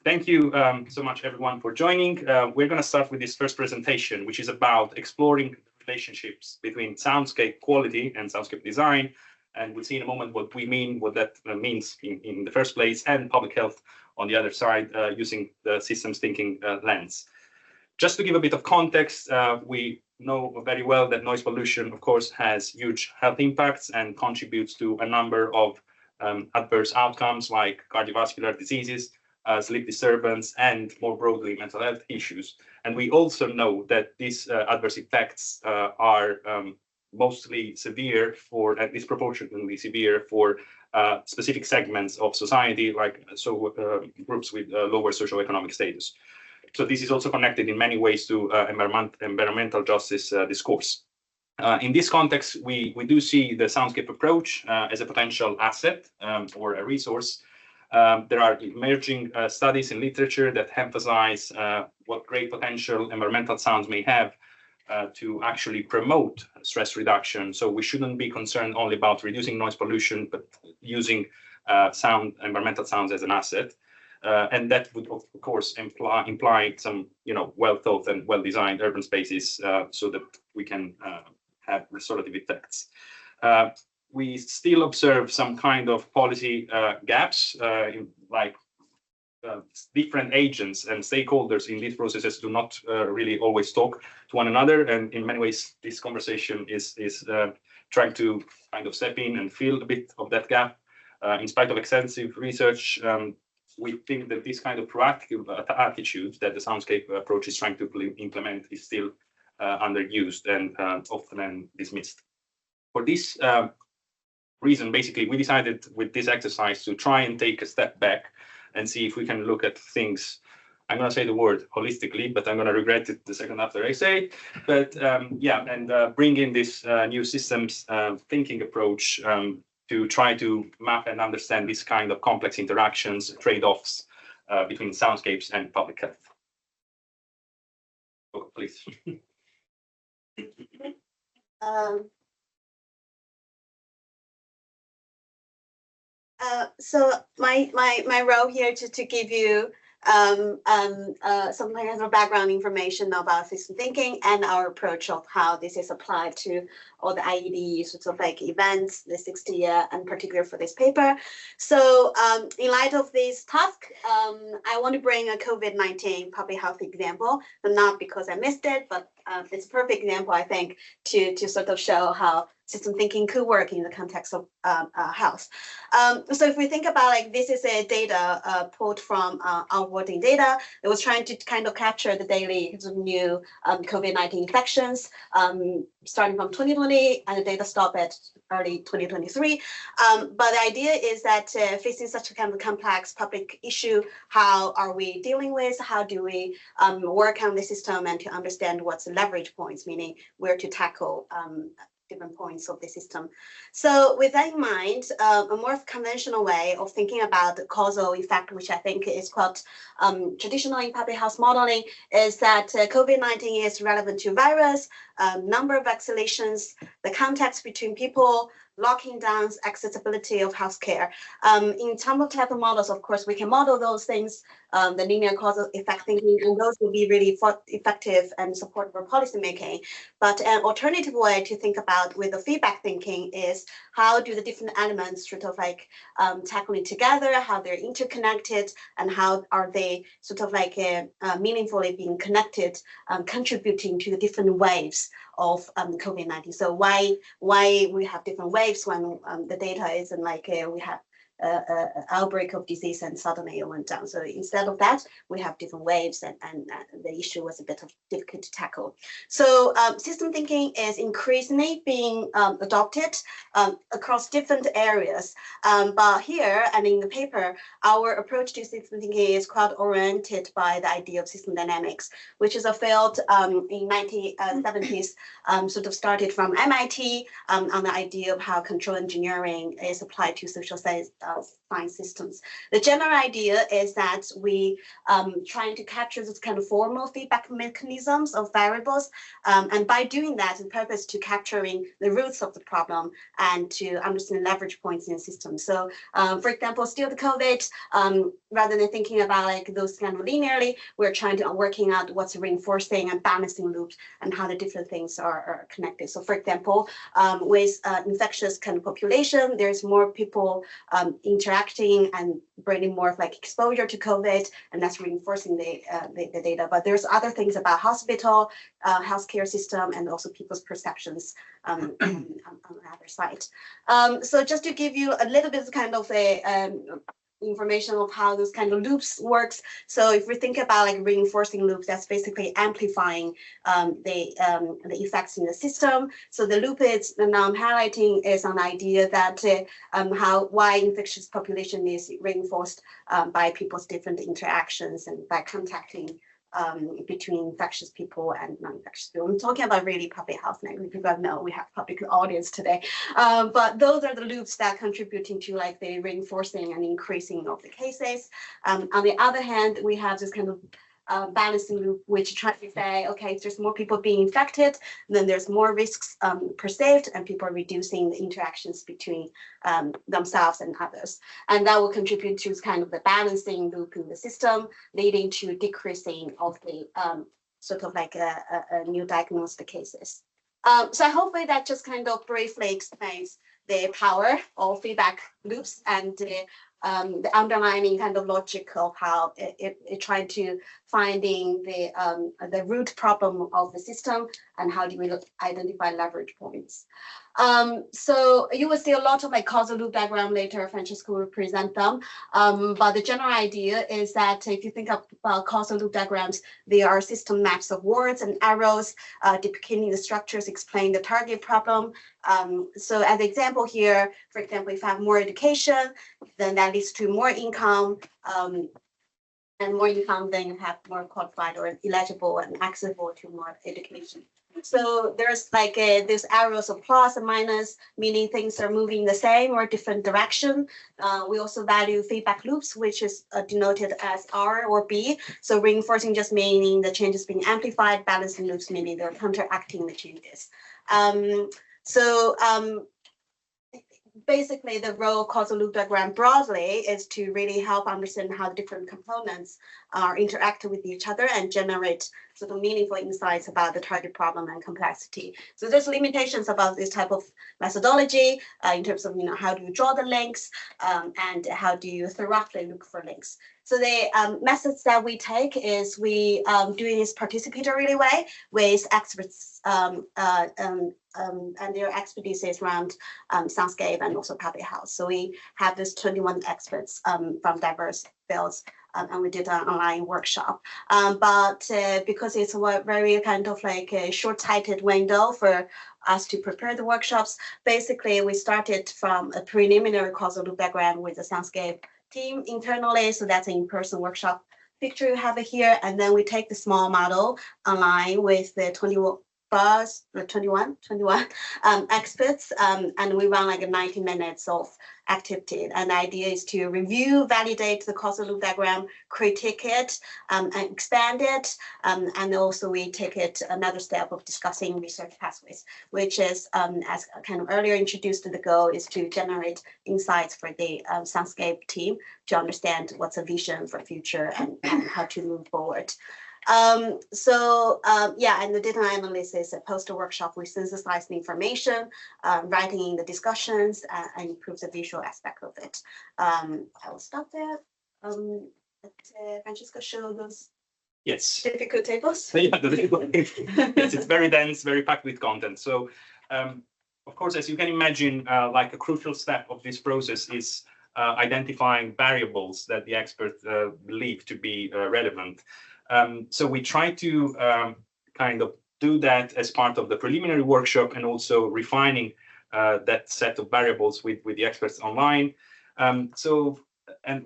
thank you so much, everyone, for joining. We're going to start with this first presentation, which is about exploring relationships between soundscape quality and soundscape design. And we'll see in a moment what we mean, what that means in the first place, and public health on the other side, using the systems thinking lens. Just to give a bit of context, we know very well that noise pollution, of course, has huge health impacts and contributes to a number of adverse outcomes like cardiovascular diseases, sleep disturbance, and more broadly, mental health issues. And we also know that these adverse effects are mostly severe for, disproportionately severe for specific segments of society, like groups with lower socioeconomic status. So this is also connected in many ways to environmental justice discourse. In this context, we do see the soundscape approach as a potential asset or a resource. There are emerging studies in literature that emphasize what great potential environmental sounds may have to actually promote stress reduction. So we shouldn't be concerned only about reducing noise pollution, but using environmental sounds as an asset. And that would, of course, imply some, well thought and well designed urban spaces so that we can have restorative effects. We still observe some kind of policy gaps, different agents and stakeholders in these processes do not really always talk to one another. And in many ways, this conversation is trying to kind of step in and fill a bit of that gap. In spite of extensive research, we think that this kind of proactive attitude that the soundscape approach is trying to implement is still underused and often dismissed. For this reason, basically, we decided with this exercise to try and take a step back and see if we can look at things. I'm going to say the word holistically, but I'm going to regret it the second after I say it. But bring in this new systems thinking approach to try to map and understand this kind of complex interactions, trade-offs between soundscapes and public health. Oh, please. So my role here to give you some kind of background information about system thinking and our approach of how this is applied to all the IED sorts of events, the 60 year, and particularly for this paper. So in light of this task, I want to bring a COVID-19 public health example, but not because I missed it, but it's a perfect example, I think, to sort of show how system thinking could work in the context of health. So if we think about this is a data pulled from onboarding data. It was trying to kind of capture the daily new COVID-19 infections starting from 2020, and the data stopped at early 2023. But the idea is that facing such a kind of complex public issue, how are we dealing with? How do we work on the system and to understand what's the leverage points, meaning where to tackle different points of the system. So with that in mind, a more conventional way of thinking about the causal effect, which I think is quite traditional in public health modeling, is that COVID-19 is relevant to virus, number of vaccinations, the context between people, locking down accessibility of healthcare. In terms of type of models, of course, we can model those things, the linear causal effect thinking, and those will be really effective and supportive for policymaking. But an alternative way to think about with the feedback thinking is how do the different elements sort of tackling together, how they're interconnected, and how are they sort of meaningfully being connected, contributing to the different waves of COVID-19. So why we have different waves when the data isn't we have outbreak of disease and suddenly it went down. So instead of that, we have different waves, and the issue was a bit difficult to tackle. So system thinking is increasingly being adopted across different areas. But here and in the paper, our approach to system thinking is quite oriented by the idea of system dynamics, which is a field in 1970s sort of started from MIT on the idea of how control engineering is applied to social fine systems. The general idea is that we trying to capture this kind of formal feedback mechanisms of variables, and by doing that, the purpose to capturing the roots of the problem and to understand leverage points in the system. So, for example, still the COVID, rather than thinking about like those kind of linearly, we're trying to working out what's reinforcing and balancing loops and how the different things are connected. So, for example, with infectious kind of population, there's more people interacting and bringing more of like exposure to COVID, and that's reinforcing the data. But there's other things about hospital, healthcare system, and also people's perceptions on the other side. So just to give you a little bit of kind of a information of how those kind of loops works. So if we think about like reinforcing loops, that's basically amplifying the effects in the system. So the loop is, now I'm highlighting, is an idea that why infectious population is reinforced by people's different interactions and by contacting between infectious people and non-infectious people. I'm talking about really public health now. People know we have public audience today, but those are the loops that contributing to like the reinforcing and increasing of the cases. On the other hand, we have this kind of balancing loop, which tries to say, okay, if there's more people being infected, then there's more risks perceived, and people are reducing the interactions between themselves and others. And that will contribute to kind of the balancing loop in the system, leading to decreasing of the sort of like a new diagnosed cases. So hopefully that just kind of briefly explains the power of feedback loops and the underlying kind of logic of how it tried to finding the root problem of the system and how do we identify leverage points. So you will see a lot of like causal loop diagram later. Francesco will present them. But the general idea is that if you think about causal loop diagrams, they are system maps of words and arrows depicting the structures explain the target problem. So as an example here, for example, if you have more education, then that leads to more income. And more income, then you have more qualified or eligible and accessible to more education. So there's like these arrows of plus and minus, meaning things are moving the same or different direction. We also value feedback loops, which is denoted as R or B. So reinforcing just meaning the changes being amplified, balancing loops meaning they're counteracting the changes. Basically, the role of causal loop diagram broadly is to really help understand how different components are interacting with each other and generate sort of meaningful insights about the target problem and complexity. So there's limitations about this type of methodology in terms of, how do you draw the links and how do you thoroughly look for links. So the methods that we take is we do this participatory way with experts and their expertise around Soundscape and also public health. So we have this 21 experts from diverse fields, and we did an online workshop. But because it's a very kind of like a short-sighted window for us to prepare the workshops, basically we started from a preliminary causal loop diagram with the Soundscape team internally. So that's an in-person workshop picture you have here. And then we take the small model online with the 21 experts, and we run like 90 minutes of activity. And the idea is to review, validate the causal loop diagram, critique it, and expand it. And also we take it another step of discussing research pathways, which is, as kind of earlier introduced, the goal is to generate insights for the Soundscape team to understand what's a vision for future and how to move forward. And the data analysis, a poster workshop, we synthesize the information, writing in the discussions, and improve the visual aspect of it. I will stop there. Let Francesco show those difficult tables. Yeah, the table. Yes, it's very dense, very packed with content. So, of course, as you can imagine, like a crucial step of this process is identifying variables that the experts believe to be relevant. So we try to kind of do that as part of the preliminary workshop and also refining that set of variables with the experts online. And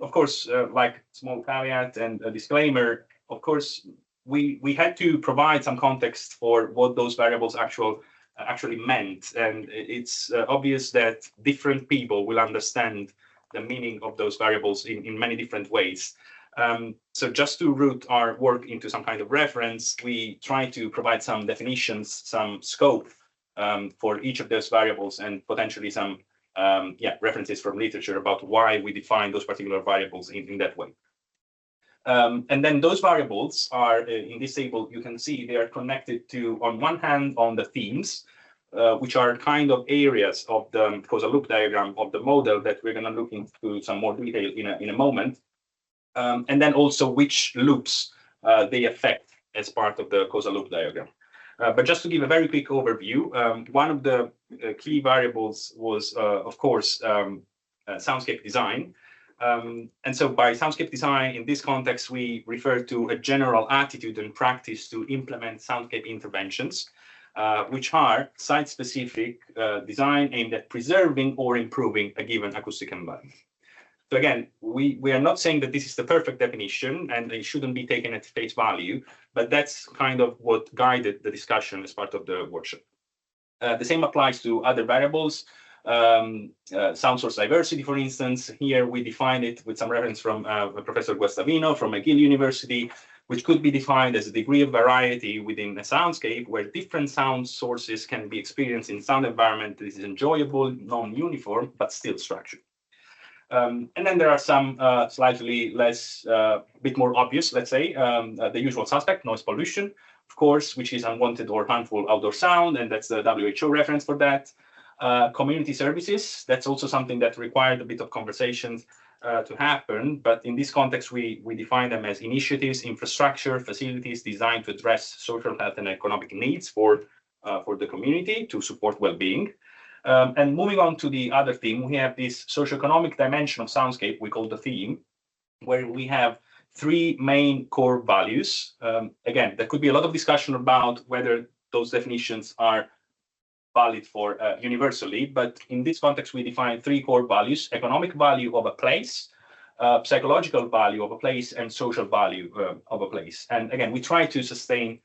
of course, like small caveat and a disclaimer, of course, we had to provide some context for what those variables actually meant. And it's obvious that different people will understand the meaning of those variables in many different ways. So just to root our work into some kind of reference, we try to provide some definitions, some scope for each of those variables, and potentially some references from literature about why we define those particular variables in that way. And then those variables are, in this table, you can see they are connected to, on one hand, on the themes, which are kind of areas of the causal loop diagram of the model that we're going to look into some more detail in a moment. And then also which loops they affect as part of the causal loop diagram. But just to give a very quick overview, one of the key variables was, of course, soundscape design. And so by soundscape design, in this context, we refer to a general attitude and practice to implement soundscape interventions, which are site-specific design aimed at preserving or improving a given acoustic environment. So again, we are not saying that this is the perfect definition and it shouldn't be taken at face value, but that's kind of what guided the discussion as part of the workshop. The same applies to other variables. Sound source diversity, for instance. Here we define it with some reference from Professor Guastavino from McGill University, which could be defined as a degree of variety within a soundscape where different sound sources can be experienced in sound environment that is enjoyable, non-uniform, but still structured. And then there are some slightly less, bit more obvious, let's say, the usual suspect, noise pollution, of course, which is unwanted or harmful outdoor sound, and that's the WHO reference for that. Community services, that's also something that required a bit of conversations to happen, but in this context, we define them as initiatives, infrastructure, facilities designed to address social health and economic needs for the community to support well-being. And moving on to the other theme, we have this socioeconomic dimension of soundscape, we call the theme, where we have three main core values. Again, there could be a lot of discussion about whether those definitions are valid for universally, but in this context, we define three core values: economic value of a place, psychological value of a place, and social value of a place. And again, we try to sustain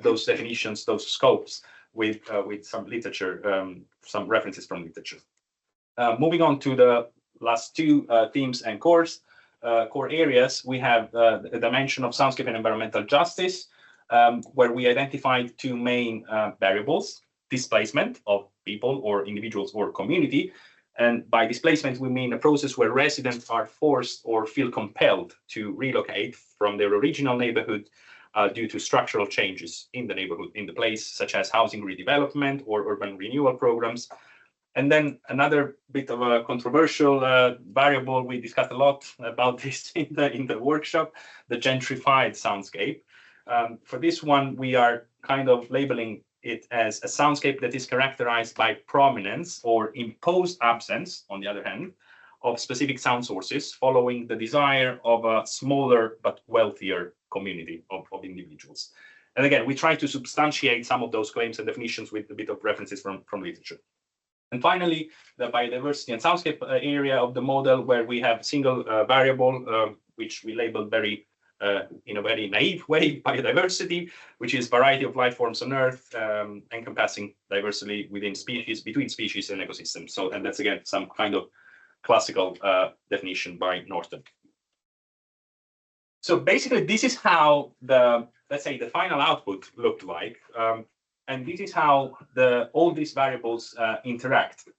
those definitions, those scopes with some literature, some references from literature. Moving on to the last two themes and core areas, we have the dimension of soundscape and environmental justice, where we identified two main variables: displacement of people or individuals or community. And by displacement, we mean a process where residents are forced or feel compelled to relocate from their original neighborhood due to structural changes in the neighborhood, in the place, such as housing redevelopment or urban renewal programs. And then another bit of a controversial variable, we discussed a lot about this in the workshop, the gentrified soundscape. For this one, we are kind of labeling it as a soundscape that is characterized by prominence or imposed absence, on the other hand, of specific sound sources following the desire of a smaller but wealthier community of individuals. And again, we try to substantiate some of those claims and definitions with a bit of references from literature. And finally, the biodiversity and soundscape area of the model, where we have a single variable, which we labeled in a very naive way, biodiversity, which is variety of life forms on Earth, encompassing diversity within species, between species and ecosystems. So, and that's again some kind of classical definition by Norton. So basically, this is how let's say the final output looked like, and this is how all these variables interact.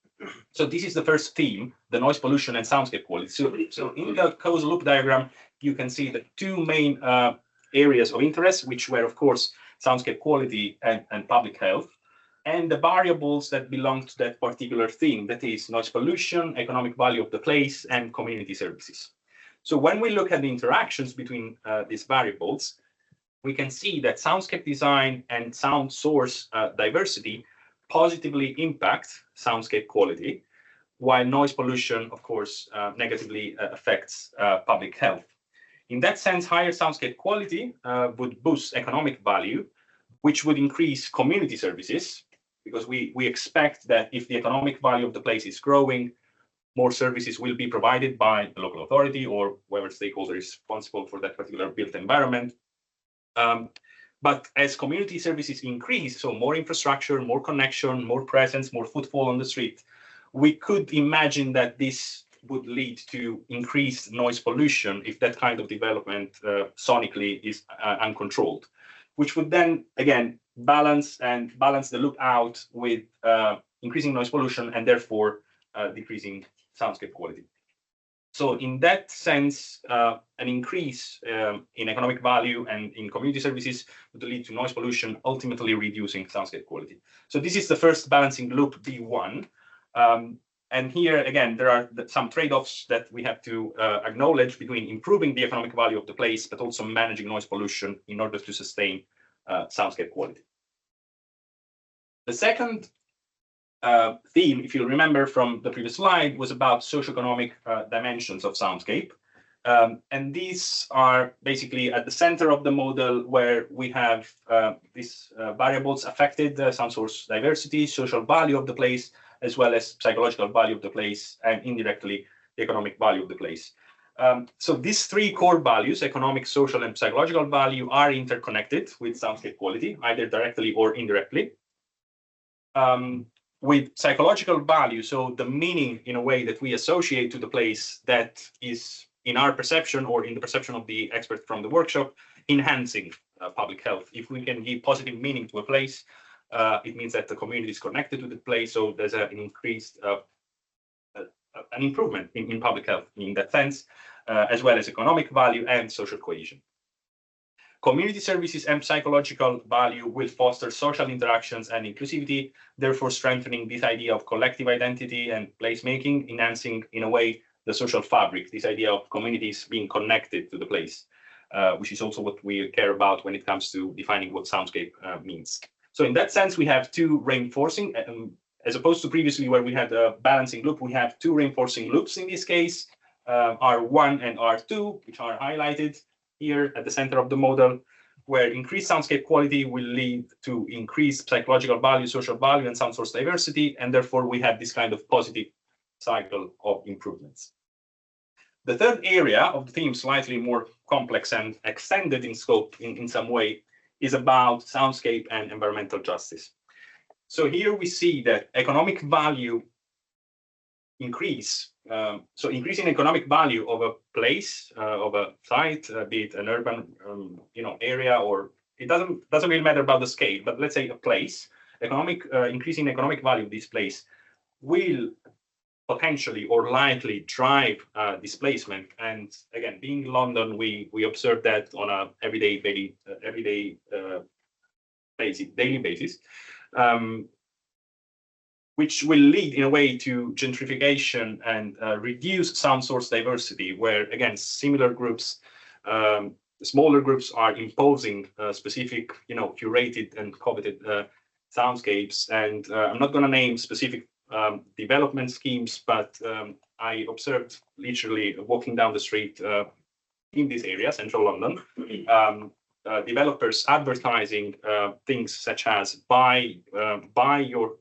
So this is the first theme, the noise pollution and soundscape quality. So in the causal loop diagram, you can see the two main areas of interest, which were, of course, soundscape quality and public health, and the variables that belong to that particular theme, that is noise pollution, economic value of the place, and community services. So when we look at the interactions between these variables, we can see that soundscape design and sound source diversity positively impact soundscape quality, while noise pollution, of course, negatively affects public health. In that sense, higher soundscape quality would boost economic value, which would increase community services, because we expect that if the economic value of the place is growing, more services will be provided by the local authority or whoever stakeholder is responsible for that particular built environment. But as community services increase, so more infrastructure, more connection, more presence, more footfall on the street, we could imagine that this would lead to increased noise pollution if that kind of development sonically is uncontrolled, which would then again balance the loop out with increasing noise pollution and therefore decreasing soundscape quality. So in that sense, an increase in economic value and in community services would lead to noise pollution, ultimately reducing soundscape quality. So this is the first balancing loop, B1. And here, again, there are some trade-offs that we have to acknowledge between improving the economic value of the place, but also managing noise pollution in order to sustain soundscape quality. The second theme, if you remember from the previous slide, was about socioeconomic dimensions of soundscape. And these are basically at the center of the model, where we have these variables affected sound source diversity, social value of the place, as well as psychological value of the place, and indirectly the economic value of the place. So these three core values, economic, social, and psychological value, are interconnected with soundscape quality, either directly or indirectly. With psychological value, so the meaning in a way that we associate to the place that is, in our perception or in the perception of the expert from the workshop, enhancing public health. If we can give positive meaning to a place, it means that the community is connected to the place, so there's an increased, an improvement in public health in that sense, as well as economic value and social cohesion. Community services and psychological value will foster social interactions and inclusivity, therefore strengthening this idea of collective identity and placemaking, enhancing, in a way, the social fabric, this idea of communities being connected to the place, which is also what we care about when it comes to defining what soundscape means. So in that sense, we have two reinforcing, as opposed to previously where we had a balancing loop, we have two reinforcing loops in this case, R1 and R2, which are highlighted here at the center of the model, where increased soundscape quality will lead to increased psychological value, social value, and sound source diversity, and therefore we have this kind of positive cycle of improvements. The third area of the theme, slightly more complex and extended in scope in some way, is about soundscape and environmental justice. So here we see that economic value increase. So increasing economic value of a place, of a site, be it an urban area, or it doesn't really matter about the scale, but let's say a place, increasing economic value of this place will potentially or likely drive displacement. And again, being in London, we observe that on a daily basis. Which will lead in a way to gentrification and reduce sound source diversity, where again, similar groups, smaller groups are imposing specific, curated and coveted soundscapes. And I'm not going to name specific development schemes, but I observed literally walking down the street in this area, central London, developers advertising things such as buy your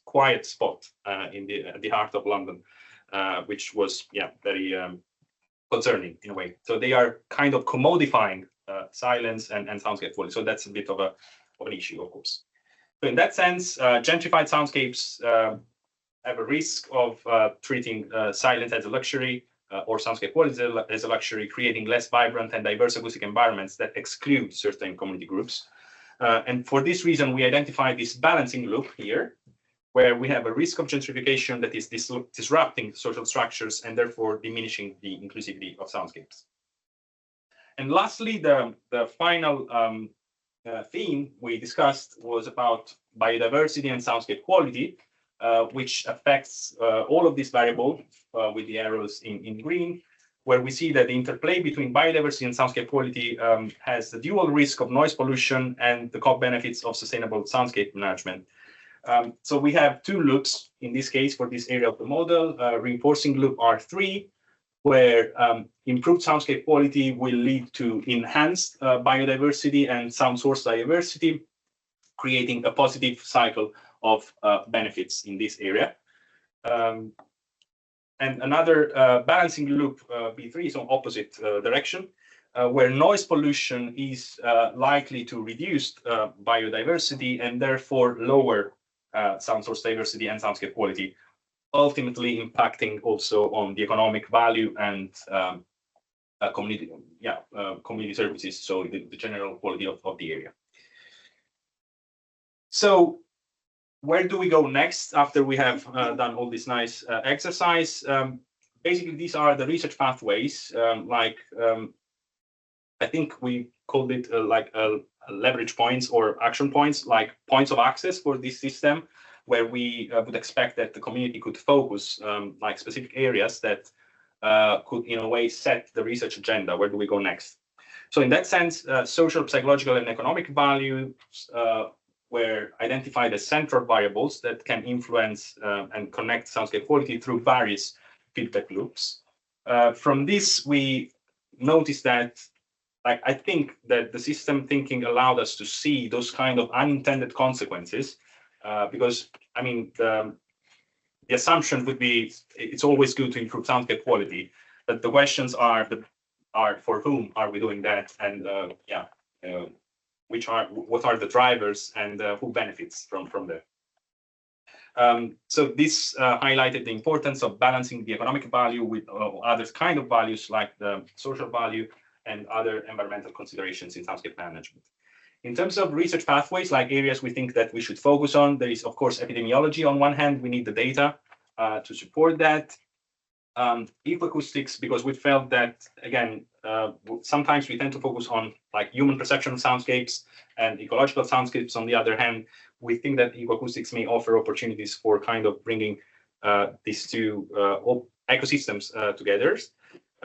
quiet spot in the heart of London, which was very concerning in a way. So they are kind of commodifying silence and soundscape quality. So that's a bit of an issue, of course. So in that sense, gentrified soundscapes have a risk of treating silence as a luxury or soundscape quality as a luxury, creating less vibrant and diverse acoustic environments that exclude certain community groups. And for this reason, we identify this balancing loop here, where we have a risk of gentrification that is disrupting social structures and therefore diminishing the inclusivity of soundscapes. And lastly, the final theme we discussed was about biodiversity and soundscape quality, which affects all of these variables with the arrows in green, where we see that the interplay between biodiversity and soundscape quality has the dual risk of noise pollution and the co-benefits of sustainable soundscape management. So we have two loops in this case for this area of the model, reinforcing loop R3, where improved soundscape quality will lead to enhanced biodiversity and sound source diversity, creating a positive cycle of benefits in this area. And another balancing loop, B3, is on opposite direction, where noise pollution is likely to reduce biodiversity and therefore lower sound source diversity and soundscape quality, ultimately impacting also on the economic value and community services, so the general quality of the area. So where do we go next after we have done all this nice exercise? Basically, these are the research pathways. I think we called it leverage points or action points, like points of access for this system, where we would expect that the community could focus like specific areas that could, in a way, set the research agenda. Where do we go next? So in that sense, social, psychological, and economic values were identified as central variables that can influence and connect soundscape quality through various feedback loops. From this, we noticed that I think that the system thinking allowed us to see those kind of unintended consequences, because I mean the assumption would be it's always good to improve soundscape quality, but the questions are for whom are we doing that, and what are the drivers, and who benefits from that. So this highlighted the importance of balancing the economic value with other kind of values like the social value and other environmental considerations in soundscape management. In terms of research pathways, like areas we think that we should focus on, there is, of course, epidemiology on one hand. We need the data to support that. Ecoacoustics, because we felt that, again, sometimes we tend to focus on like human perception of soundscapes and ecological soundscapes. On the other hand, we think that ecoacoustics may offer opportunities for kind of bringing these two ecosystems together.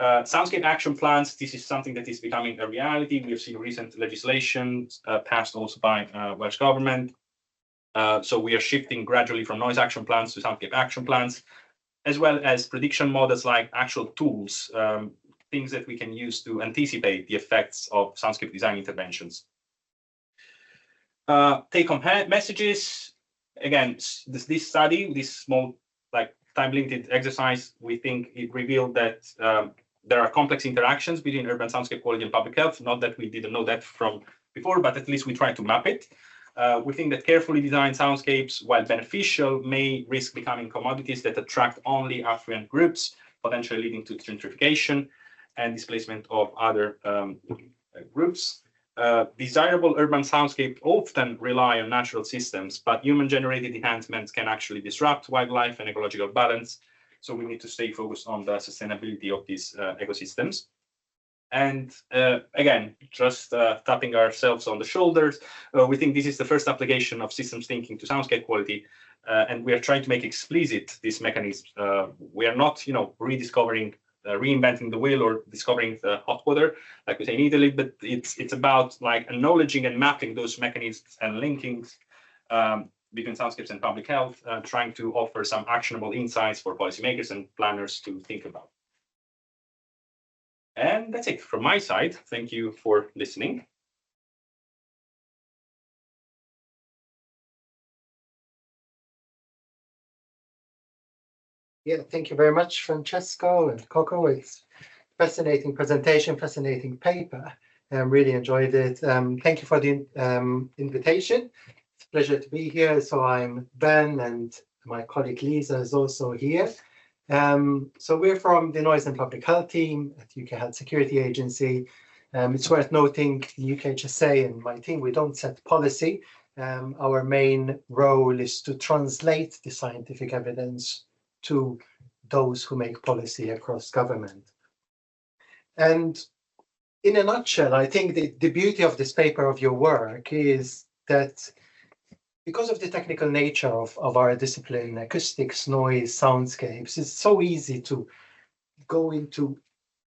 Soundscape action plans, this is something that is becoming a reality. We have seen recent legislation passed also by Welsh government. So we are shifting gradually from noise action plans to soundscape action plans, as well as prediction models like actual tools, things that we can use to anticipate the effects of soundscape design interventions. Take-home messages. Again, this study, this small time-limited exercise, we think it revealed that there are complex interactions between urban soundscape quality and public health. Not that we didn't know that from before, but at least we tried to map it. We think that carefully designed soundscapes, while beneficial, may risk becoming commodities that attract only affluent groups, potentially leading to gentrification and displacement of other groups. Desirable urban soundscapes often rely on natural systems, but human-generated enhancements can actually disrupt wildlife and ecological balance. So we need to stay focused on the sustainability of these ecosystems. And again, just tapping ourselves on the shoulders, we think this is the first application of systems thinking to soundscape quality, and we are trying to make explicit this mechanism. We are not, rediscovering, reinventing the wheel or discovering the hot water, like we say in Italy, but it's about like acknowledging and mapping those mechanisms and linkings between soundscapes and public health, trying to offer some actionable insights for policymakers and planners to think about. And that's it from my side. Thank you for listening. Yeah, thank you very much, Francesco and Coco. It's fascinating presentation, fascinating paper. I really enjoyed it. Thank you for the invitation. It's a pleasure to be here. So I'm Ben, and my colleague Lisa is also here. So we're from the Noise and Public Health team at UK Health Security Agency. It's worth noting the UKHSA and my team, we don't set policy. Our main role is to translate the scientific evidence to those who make policy across government. And in a nutshell, I think the beauty of this paper, of your work, is that because of the technical nature of our discipline, acoustics, noise, soundscapes, it's so easy to go into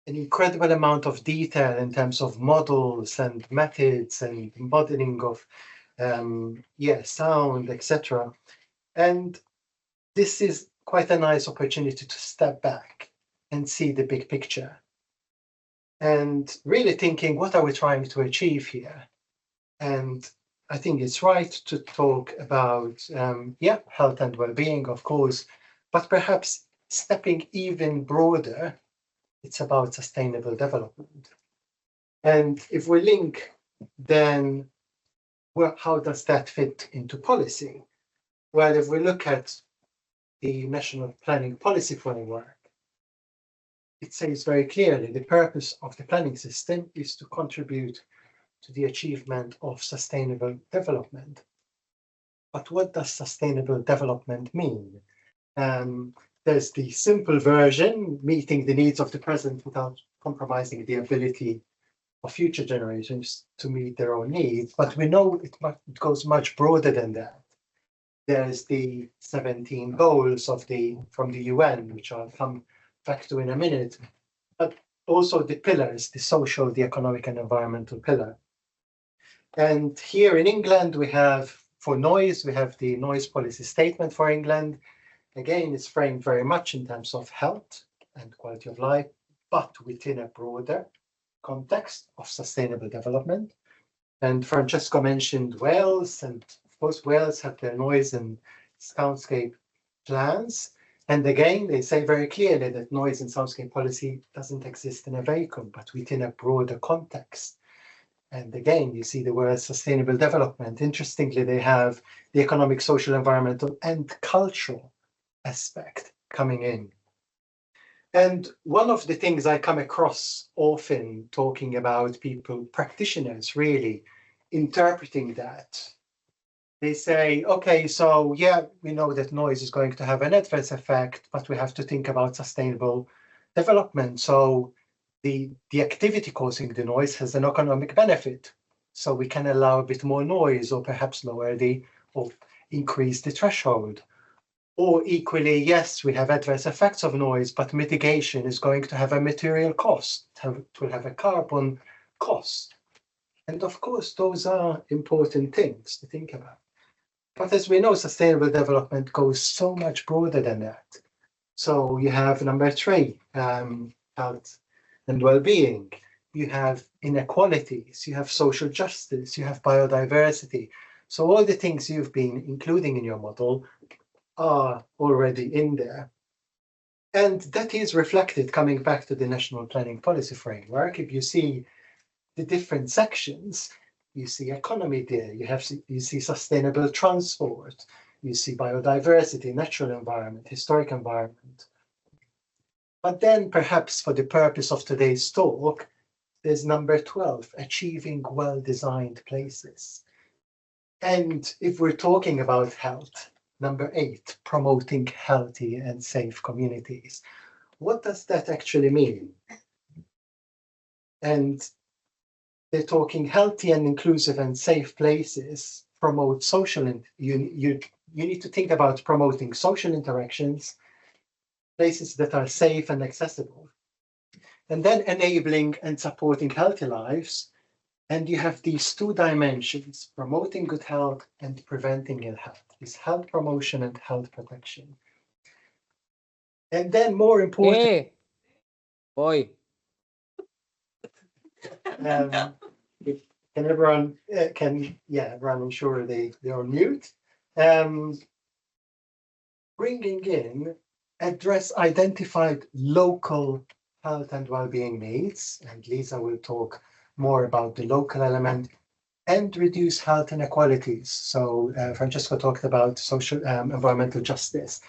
an incredible amount of detail in terms of models and methods and modeling of sound, etc. And this is quite a nice opportunity to step back and see the big picture and really thinking, what are we trying to achieve here? And I think it's right to talk about, health and well-being, of course, but perhaps stepping even broader, it's about sustainable development. And if we link, then how does that fit into policy? Well, if we look at the National Planning Policy Framework, it says very clearly the purpose of the planning system is to contribute to the achievement of sustainable development. But what does sustainable development mean? There's the simple version, meeting the needs of the present without compromising the ability of future generations to meet their own needs. But we know it goes much broader than that. There's the 17 goals from the UN, which I'll come back to in a minute, but also the pillars, the social, the economic and environmental pillar. And here in England, we have, for noise, we have the noise policy statement for England. Again, it's framed very much in terms of health and quality of life, but within a broader context of sustainable development. And Francesco mentioned Wales, and of course, Wales have their noise and soundscape plans. And again, they say very clearly that noise and soundscape policy doesn't exist in a vacuum, but within a broader context. And again, you see the word sustainable development. Interestingly, they have the economic, social, environmental, and cultural aspect coming in. And one of the things I come across often talking about people, practitioners really interpreting that, they say, okay, so yeah, we know that noise is going to have an adverse effect, but we have to think about sustainable development. So the activity causing the noise has an economic benefit. So we can allow a bit more noise, or perhaps lower or increase the threshold. Or equally, yes, we have adverse effects of noise, but mitigation is going to have a material cost. It will have a carbon cost. And of course, those are important things to think about. But as we know, sustainable development goes so much broader than that. So you have number 3, health and well-being. You have inequalities, you have social justice, you have biodiversity. So all the things you've been including in your model are already in there. And that is reflected, coming back to the National Planning Policy Framework. If you see the different sections, you see economy there, you see sustainable transport, you see biodiversity, natural environment, historic environment. But then perhaps for the purpose of today's talk, there's number 12, achieving well-designed places. And if we're talking about health, number 8, promoting healthy and safe communities. What does that actually mean? And they're talking healthy and inclusive and safe places, promote social, and you need to think about promoting social interactions, places that are safe and accessible, and then enabling and supporting healthy lives. And you have these 2 dimensions, promoting good health and preventing ill health, this health promotion and health protection. And then more important, Hey, boy. can everyone, everyone ensure they're on mute. Bringing in, address identified local health and well-being needs, and Lisa will talk more about the local element, and reduce health inequalities. So Francesco talked about social, environmental justice.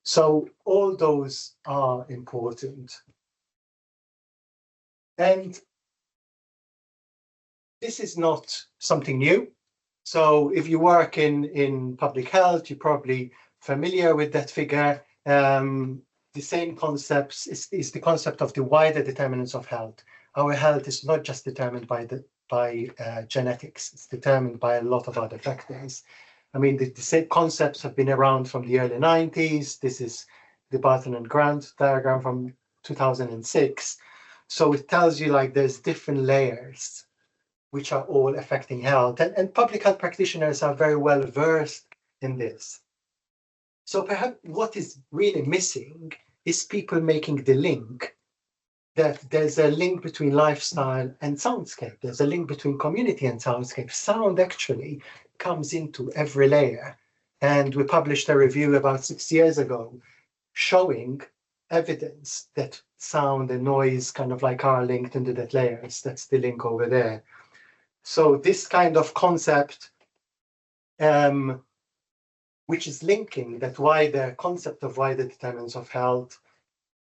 So all those are important. And this is not something new. So if you work in public health, you're probably familiar with that figure. The same concepts is the concept of the wider determinants of health. Our health is not just determined by genetics, it's determined by a lot of other factors. I mean, the same concepts have been around from the early 90s. This is the Bartlett and Grant diagram from 2006. So it tells you like there's different layers which are all affecting health. And public health practitioners are very well versed in this. So perhaps what is really missing is people making the link that there's a link between lifestyle and soundscape. There's a link between community and soundscape. Sound actually comes into every layer. And we published a review about 6 years ago showing evidence that sound and noise kind of like are linked into that layers. That's the link over there. So this kind of concept which is linking that wider concept of wider determinants of health,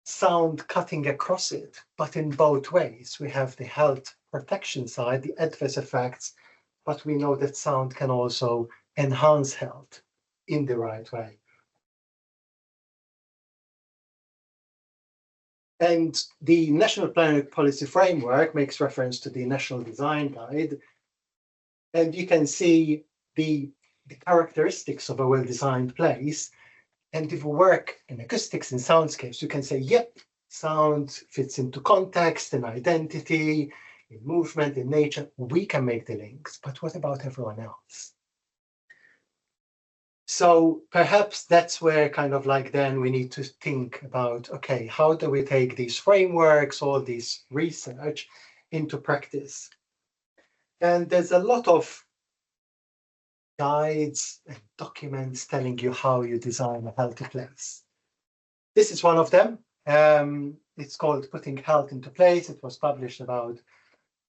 sound cutting across it, but in both ways. We have the health protection side, the adverse effects, but we know that sound can also enhance health in the right way. And the National Planning Policy Framework makes reference to the National Design Guide. And you can see the characteristics of a well-designed place. And if we work in acoustics and soundscapes, you can say, yep, sound fits into context and identity, in movement, in nature. We can make the links, but what about everyone else? So perhaps that's where kind of like then we need to think about, okay, how do we take these frameworks, all this research into practice? And there's a lot of guides and documents telling you how you design a healthy place. This is one of them. It's called Putting Health into Place. It was published about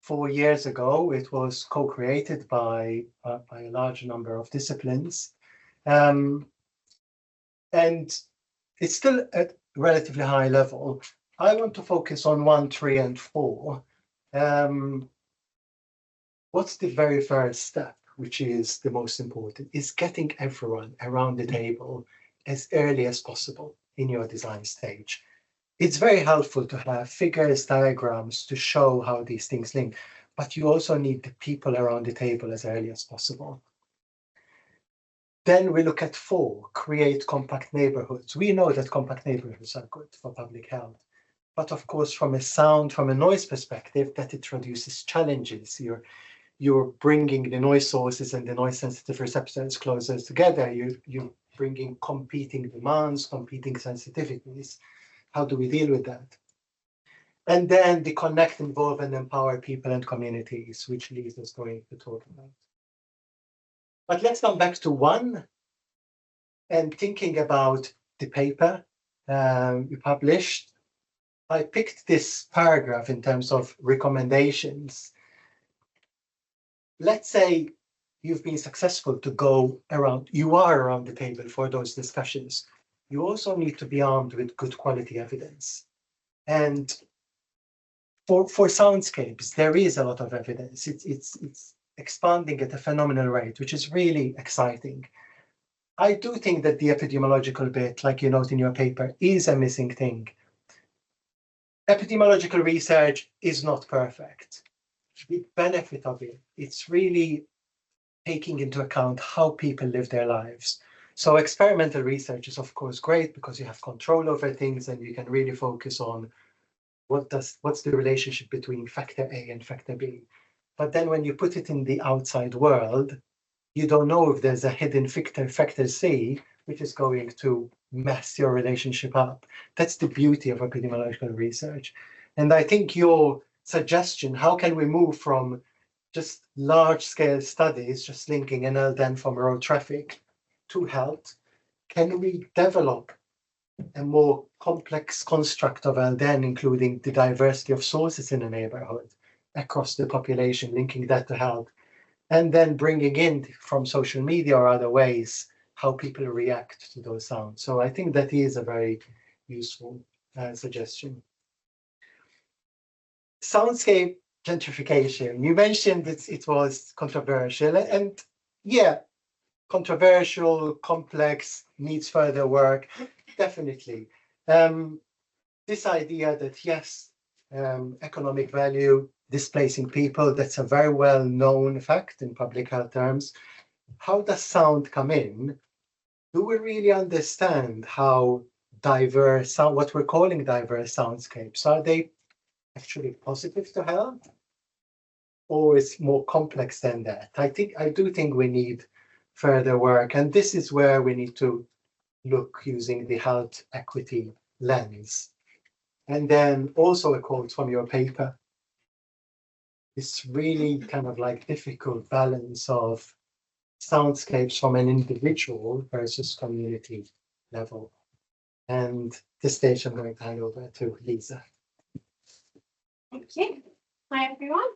4 years ago. It was co-created by a large number of disciplines. And it's still at relatively high level. I want to focus on 1, 3, and 4. What's the very first step, which is the most important, is getting everyone around the table as early as possible in your design stage. It's very helpful to have figures, diagrams to show how these things link, but you also need the people around the table as early as possible. Then we look at 4, create compact neighborhoods. We know that compact neighborhoods are good for public health, but of course, from a sound, from a noise perspective, that introduces challenges. You're bringing the noise sources and the noise sensitive receptors closer together. You're bringing competing demands, competing sensitivities. How do we deal with that? And then the connect, involve, and empower people and communities, which Lisa is going to talk about. But let's come back to 1 and thinking about the paper you published. I picked this paragraph in terms of recommendations. Let's say you've been successful to go around, you are around the table for those discussions. You also need to be armed with good quality evidence. And for soundscapes, there is a lot of evidence. It's expanding at a phenomenal rate, which is really exciting. I do think that the epidemiological bit, like you note in your paper, is a missing thing. Epidemiological research is not perfect. The benefit of it, it's really taking into account how people live their lives. So experimental research is of course great because you have control over things and you can really focus on what's the relationship between factor A and factor B. But then when you put it in the outside world, you don't know if there's a hidden factor C, which is going to mess your relationship up. That's the beauty of epidemiological research. And I think your suggestion, how can we move from just large scale studies, just linking NL10 from road traffic to health, can we develop a more complex construct of LDN, including the diversity of sources in a neighborhood across the population, linking that to health, and then bringing in from social media or other ways how people react to those sounds. So I think that is a very useful suggestion. Soundscape gentrification. You mentioned that it was controversial, and yeah, controversial, complex, needs further work, definitely. This idea that yes, economic value displacing people, that's a very well known fact in public health terms. How does sound come in? Do we really understand how diverse, what we're calling diverse soundscapes, are they actually positive to health? Or is more complex than that? I do think we need further work, and this is where we need to look using the health equity lens. And then also a quote from your paper. It's really kind of like difficult balance of soundscapes from an individual versus community level. And this stage I'm going to hand over to Lisa. Thank you. Hi everyone.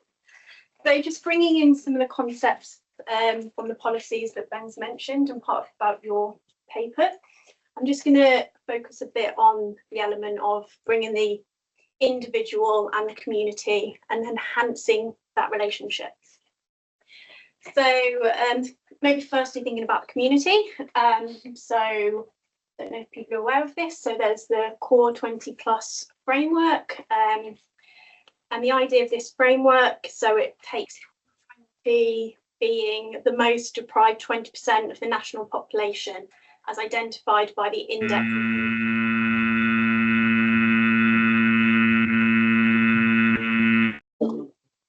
So just bringing in some of the concepts from the policies that Ben's mentioned and part about your paper. I'm just going to focus a bit on the element of bringing the individual and the community and enhancing that relationship. So maybe firstly thinking about the community. So I don't know if people are aware of this. So there's the Core 20+ framework. And the idea of this framework, so it takes 20 being the most deprived 20% of the national population as identified by the index.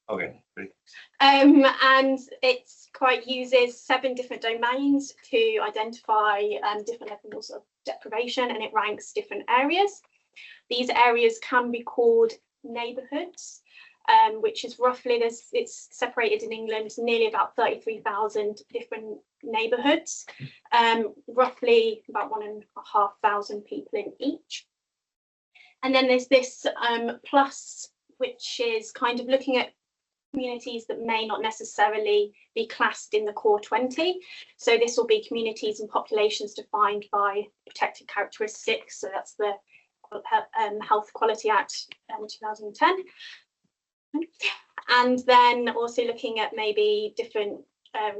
Okay, great. And it's uses 7 different domains to identify different levels of deprivation, and it ranks different areas. These areas can be called neighbourhoods, which is roughly, it's separated in England nearly about 33,000 different neighbourhoods, roughly about 1,500 people in each. And then there's this plus, which is kind of looking at communities that may not necessarily be classed in the Core 20. So this will be communities and populations defined by protected characteristics. So that's the Health Quality Act 2010. And then also looking at maybe different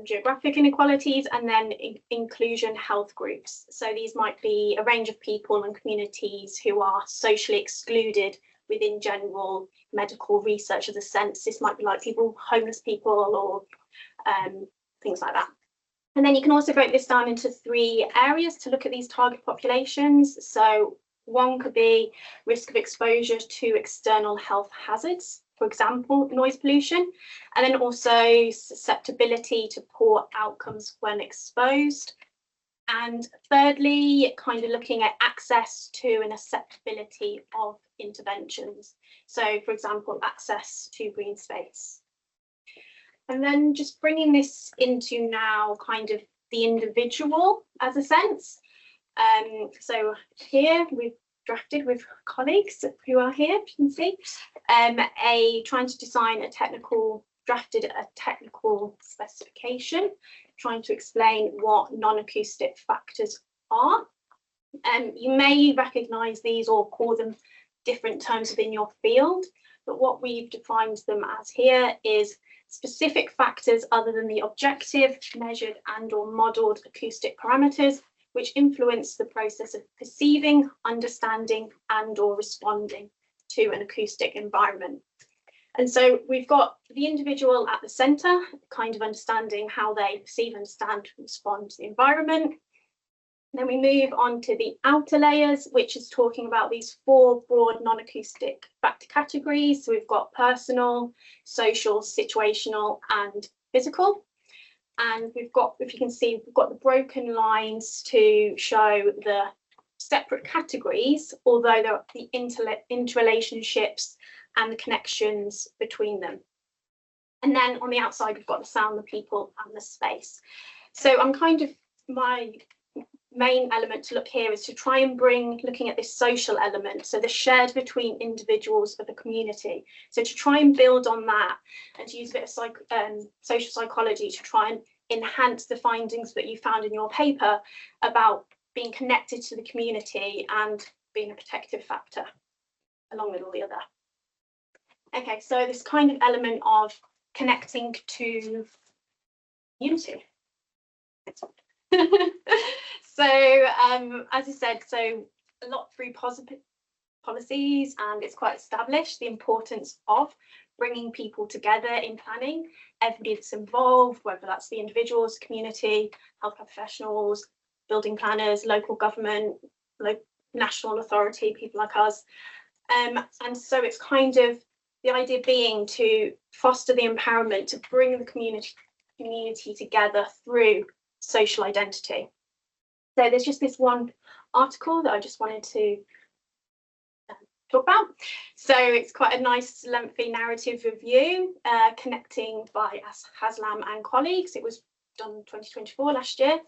geographic inequalities, and then inclusion health groups. So these might be a range of people and communities who are socially excluded within general medical research as a sense. This might be like homeless people or things like that. And then you can also break this down into 3 areas to look at these target populations. So one could be risk of exposure to external health hazards, for example, noise pollution, and then also susceptibility to poor outcomes when exposed. And thirdly, kind of looking at access to and acceptability of interventions. So, for example, access to green space. And then just bringing this into now kind of the individual as a sense. So here we've drafted with colleagues who are here, you can see, trying to design drafted a technical specification, trying to explain what non-acoustic factors are. You may recognise these or call them different terms within your field, but what we've defined them as here is specific factors other than the objective, measured and or modelled acoustic parameters which influence the process of perceiving, understanding and or responding to an acoustic environment. And so we've got the individual at the centre, kind of understanding how they perceive, understand, respond to the environment. Then we move on to the outer layers, which is talking about these 4 broad non-acoustic factor categories. So we've got personal, social, situational and physical. And we've got, if you can see, we've got the broken lines to show the separate categories, although there are the interrelationships and the connections between them. And then on the outside, we've got the sound, the people and the space. So I'm kind of, my main element to look here is to try and looking at this social element, so the shared between individuals of the community. So to try and build on that and to use a bit of social psychology to try and enhance the findings that you found in your paper about being connected to the community and being a protective factor along with all the other. Okay, so this kind of element of connecting to community. So as I said, so a lot through positive policies, and it's quite established the importance of bringing people together in planning, everybody that's involved, whether that's the individuals, community, healthcare professionals, building planners, local government, national authority, people like us. And so it's kind of the idea being to foster the empowerment to bring the community together through social identity. So there's just this one article that I just wanted to talk about. So it's quite a nice lengthy narrative review connecting by Haslam and colleagues. It was done in 2024 last year.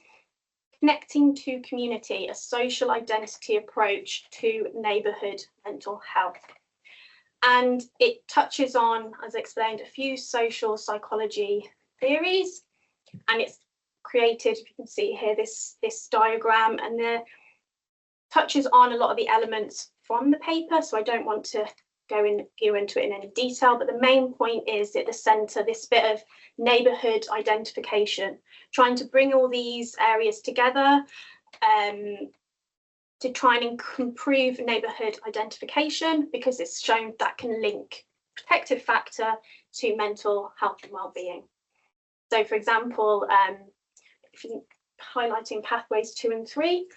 Connecting to community, a social identity approach to neighbourhood mental health. And it touches on, as I explained, a few social psychology theories, and it's created, if you can see here, this diagram, and there touches on a lot of the elements from the paper, so I don't want to go into it in any detail, but the main point is at the centre, this bit of neighbourhood identification, trying to bring all these areas together to try and improve neighbourhood identification, because it's shown that can link protective factor to mental health and well-being. So, for example, if you highlighting pathways 2 and 3,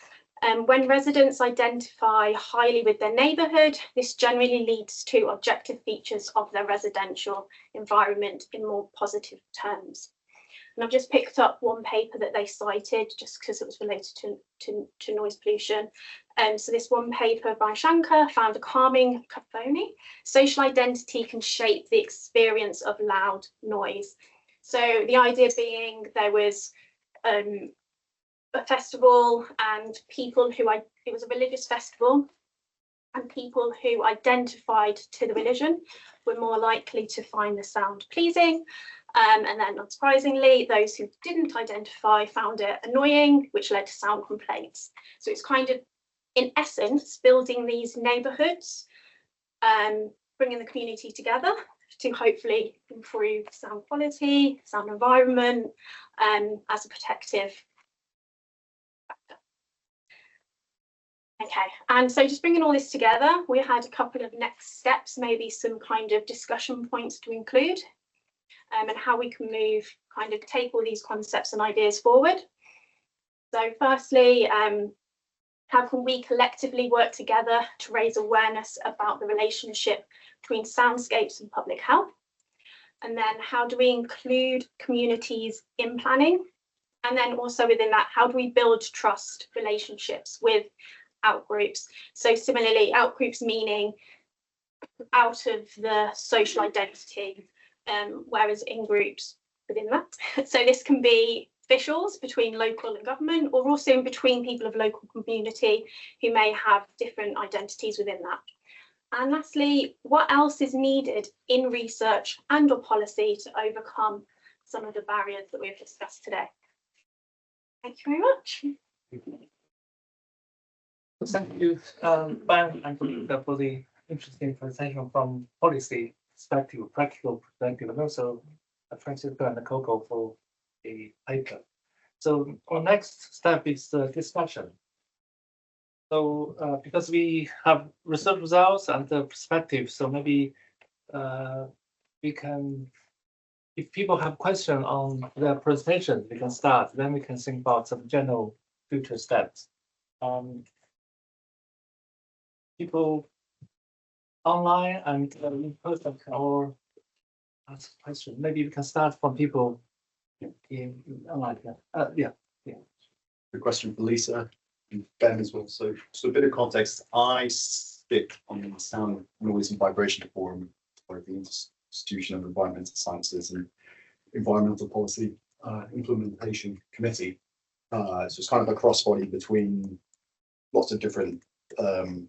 when residents identify highly with their neighbourhood, this generally leads to objective features of their residential environment in more positive terms. And I've just picked up one paper that they cited just because it was related to noise pollution. So this one paper by Shankar found a calming cacophony. Social identity can shape the experience of loud noise. So the idea being there was a festival and people who, it was a religious festival, and people who identified to the religion were more likely to find the sound pleasing. And then, not surprisingly, those who didn't identify found it annoying, which led to sound complaints. So it's kind of, in essence, building these neighbourhoods, bringing the community together to hopefully improve sound quality, sound environment, as a protective factor. Okay, and so just bringing all this together, we had a couple of next steps, maybe some kind of discussion points to include, and how we can move, kind of take all these concepts and ideas forward. So firstly, how can we collectively work together to raise awareness about the relationship between soundscapes and public health? And then how do we include communities in planning? And then also within that, how do we build trust relationships with outgroups? So similarly, outgroups meaning out of the social identity, whereas in groups within that. So this can be officials between local and government, or also in between people of local community who may have different identities within that. And lastly, what else is needed in research and or policy to overcome some of the barriers that we've discussed today? Thank you very much. Thank you, Ben and Lisa, for the interesting presentation from policy perspective, practical perspective, and also Francisco and Coco for the paper. So our next step is the discussion. So because we have research results and the perspective, so maybe we can, if people have questions on their presentation, we can start. Then we can think about some general future steps. People online and in person can all ask questions. Maybe we can start from people in online. Yeah. The question for Lisa and Ben as well. So a bit of context. I sit on the Sound, Noise and Vibration Forum for the Institution of Environmental Sciences and Environmental Policy Implementation Committee. So it's kind of a cross body between lots of different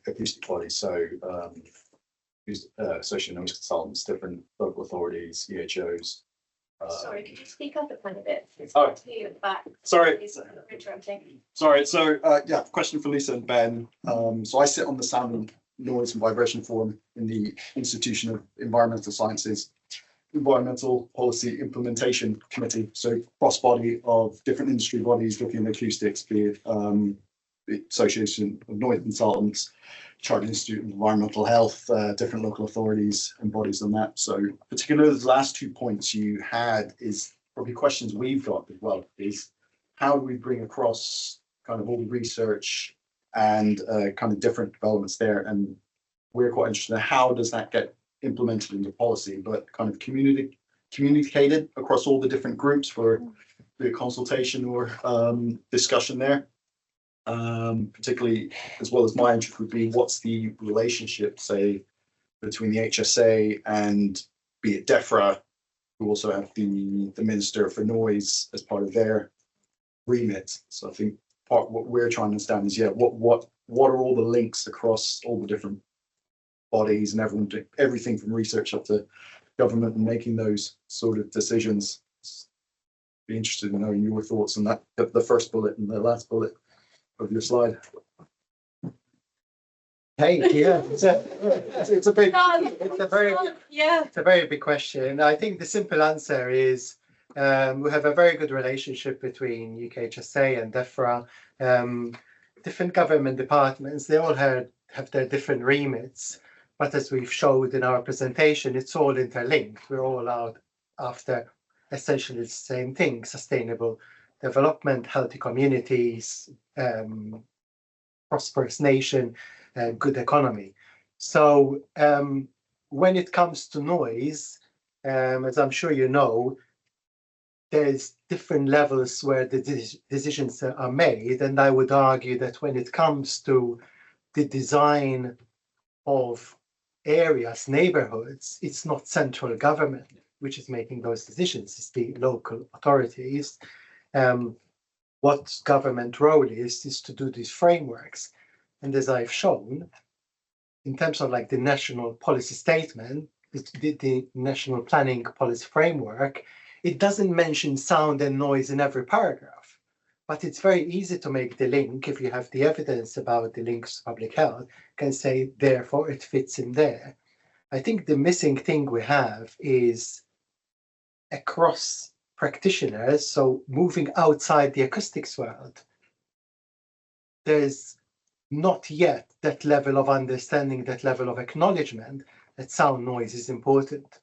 acoustic bodies. So social noise consultants, different local authorities, EHOs. Sorry, could you speak up a tiny bit? Oh, To you at the back. sorry. Interrupting. Sorry. So yeah, question for Lisa and Ben. So I sit on the Sound, Noise and Vibration Forum in the Institution of Environmental Sciences Environmental Policy Implementation Committee. So cross body of different industry bodies looking at acoustics, be it the Association of Noise Consultants, Chartered Institute of Environmental Health, different local authorities and bodies on that. So particularly the last 2 points you had is probably questions we've got as well, is how do we bring across kind of all the research and kind of different developments there? And we're quite interested in how does that get implemented into policy, but kind of communicated across all the different groups for the consultation or discussion there. Particularly, as well as my interest would be, what's the relationship, say, between the HSA and be it DEFRA, who also have the Minister for Noise as part of their remit. So I think part what we're trying to understand is, yeah, what are all the links across all the different bodies and everything from research up to government and making those sort of decisions. be interested in knowing your thoughts on that, the first bullet and the last bullet of your slide. Hey, yeah, it's a big, Yeah. it's a very big question. I think the simple answer is we have a very good relationship between UKHSA and DEFRA. Different government departments, they all have their different remits, but as we've showed in our presentation, it's all interlinked. We're all out after essentially the same thing: sustainable development, healthy communities, prosperous nation, good economy. So when it comes to noise, as I'm sure you know, there's different levels where the decisions are made, and I would argue that when it comes to the design of areas, neighborhoods, it's not central government which is making those decisions, it's the local authorities. What government role is to do these frameworks. And as I've shown, in terms of like the national policy statement, the national planning policy framework, it doesn't mention sound and noise in every paragraph, but it's very easy to make the link if you have the evidence about the links to public health, can say, therefore it fits in there. I think the missing thing we have is across practitioners, so moving outside the acoustics world, there's not yet that level of understanding, that level of acknowledgement that sound noise is important.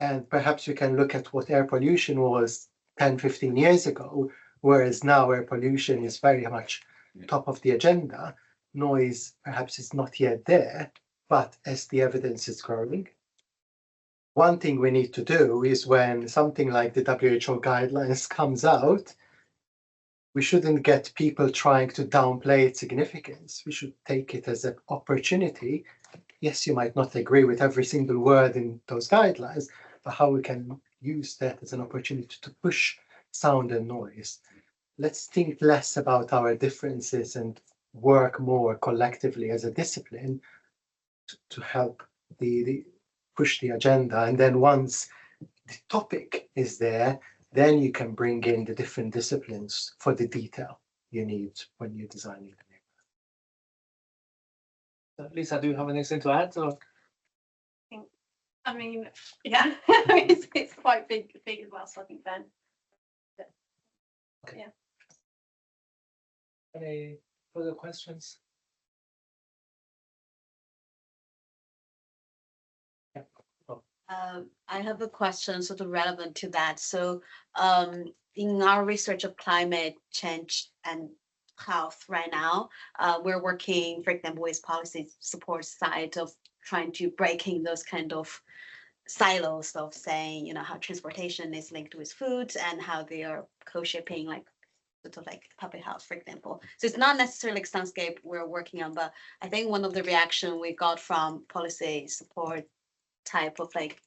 And perhaps we can look at what air pollution was 10, 15 years ago, whereas now air pollution is very much top of the agenda. Noise perhaps is not yet there, but as the evidence is growing, one thing we need to do is when something like the WHO guidelines comes out, we shouldn't get people trying to downplay its significance. We should take it as an opportunity. Yes, you might not agree with every single word in those guidelines, but how we can use that as an opportunity to push sound and noise. Let's think less about our differences and work more collectively as a discipline to help the push the agenda. And then once the topic is there, then you can bring in the different disciplines for the detail you need when you're designing the neighborhood. Lisa, do you have anything to add? Or? I mean, yeah, it's quite big as well. So I think then, Okay. Yeah. Any further questions? Yeah. Oh. I have a question sort of relevant to that. So in our research of climate change and health right now, we're working, for example, with policy support side of trying to breaking those kind of silos of saying, you know, how transportation is linked with food and how they are co-shaping like sort of like public health, for example. So it's not necessarily like Soundscape we're working on, but I think one of the reaction we got from policy support type of like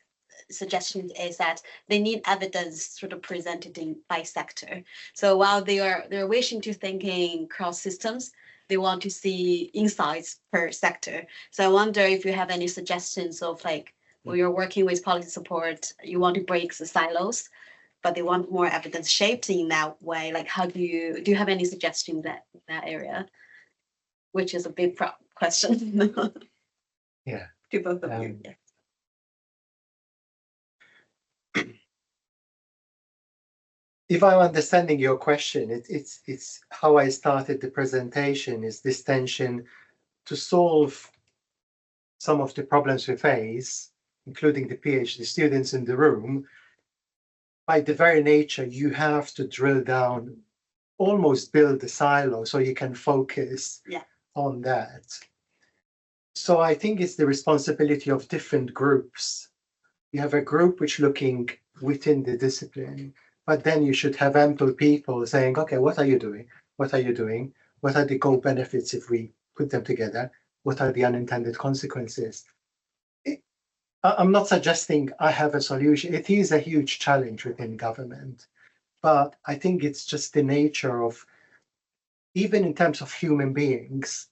suggestions is that they need evidence sort of presented in by sector. So while they're wishing to thinking cross systems, they want to see insights per sector. So I wonder if you have any suggestions of like, when you're working with policy support, you want to break the silos, but they want more evidence shaped in that way. Like, how do you have any suggestions that area, which is a big question. Yeah. To both of you. Yeah. If I'm understanding your question, it's how I started the presentation, is this tension to solve some of the problems we face, including the PhD students in the room. By the very nature, you have to drill down, almost build a silo so you can focus on that. So I think it's the responsibility of different groups. You have a group which looking within the discipline, but then you should have ample people saying, okay, what are you doing? What are you doing? What are the co-benefits if we put them together? What are the unintended consequences? I'm not suggesting I have a solution. It is a huge challenge within government, but I think it's just the nature of, even in terms of human beings,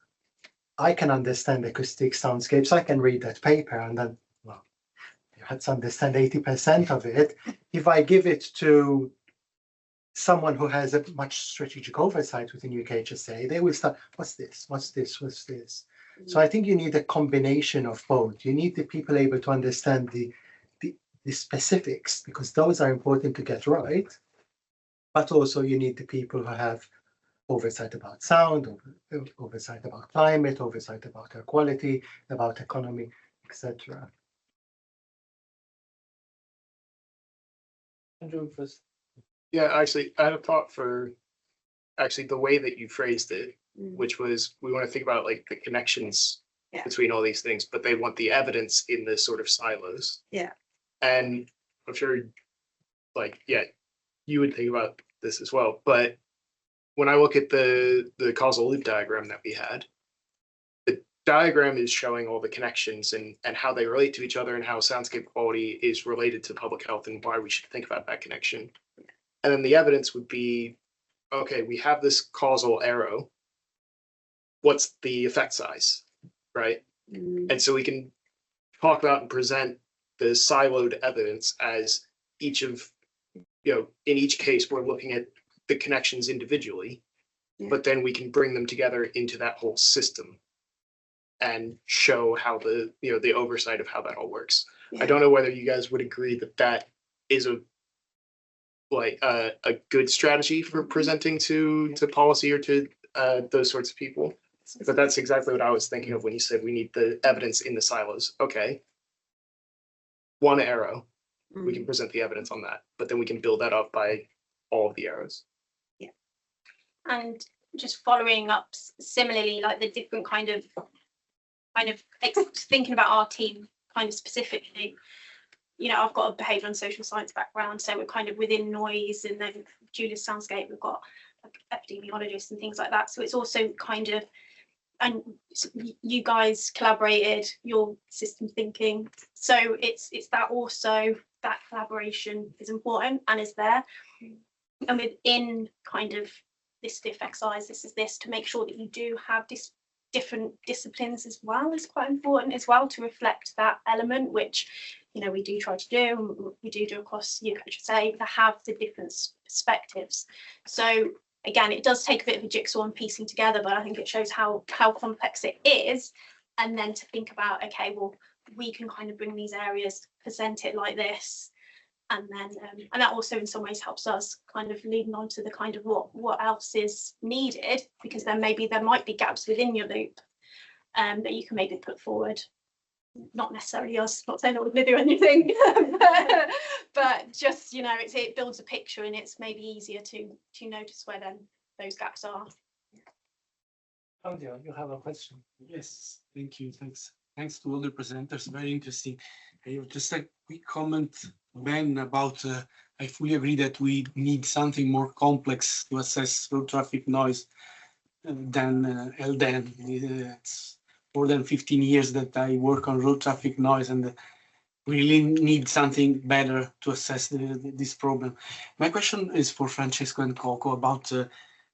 I can understand acoustic soundscapes. I can read that paper and then, well, you had to understand 80% of it. If I give it to someone who has a much strategic oversight within UKHSA, they will start, what's this, what's this, what's this? So I think you need a combination of both. You need the people able to understand the specifics, because those are important to get right, but also you need the people who have oversight about sound, oversight about climate, oversight about air quality, about economy, etc. Andrew first. Yeah, actually, I had a thought for actually the way that you phrased it, Mm. which was we want to think about like the connections Yeah. between all these things, but they want the evidence in the sort of silos. Yeah. And I'm sure, like, yeah, you would think about this as well. But when I look at the causal loop diagram that we had, the diagram is showing all the connections and how they relate to each other and how soundscape quality is related to public health and why we should think about that connection. And then the evidence would be, okay, we have this causal arrow. What's the effect size, right? Mm. And so we can talk about and present the siloed evidence as each of, in each case, we're looking at the connections individually, Yeah. but then we can bring them together into that whole system and show how the oversight of how that all works. Yeah. I don't know whether you guys would agree that that is a good strategy for presenting to policy or to those sorts of people. But that's exactly what I was thinking of when you said we need the evidence in the silos. Okay. One arrow, we can present the evidence on that, but then we can build that up by all of the arrows. And just following up similarly, like the different kind of thinking about our team kind of specifically. I've got a behavioral and social science background, so we're kind of within noise, and then Julia's Soundscape, we've got like epidemiologists and things like that. So it's also kind of, and you guys collaborated, your system thinking. So it's that also, that collaboration is important and is there. And within kind of this is the effect size, this is this, to make sure that you do have this different disciplines as well is quite important as well, to reflect that element, which we do try to do, and we do across UKHSA, to have the different perspectives. So again, it does take a bit of a jigsaw and piecing together, but I think it shows how complex it is. And then to think about, okay, well, we can kind of bring these areas, present it like this, and then and that also in some ways helps us kind of leading on to the kind of what else is needed, because then maybe there might be gaps within your loop that you can maybe put forward. Not necessarily us, not saying that we're going to do anything, but just it builds a picture, and it's maybe easier to notice where then those gaps are. Claudio, you have a question. Yes, thank you. Thanks to all the presenters. Very interesting. Just a quick comment, Ben, about I fully agree that we need something more complex to assess road traffic noise than LDAN. It's more than 15 years that I work on road traffic noise, and really need something better to assess this problem. My question is for Francesco and Coco about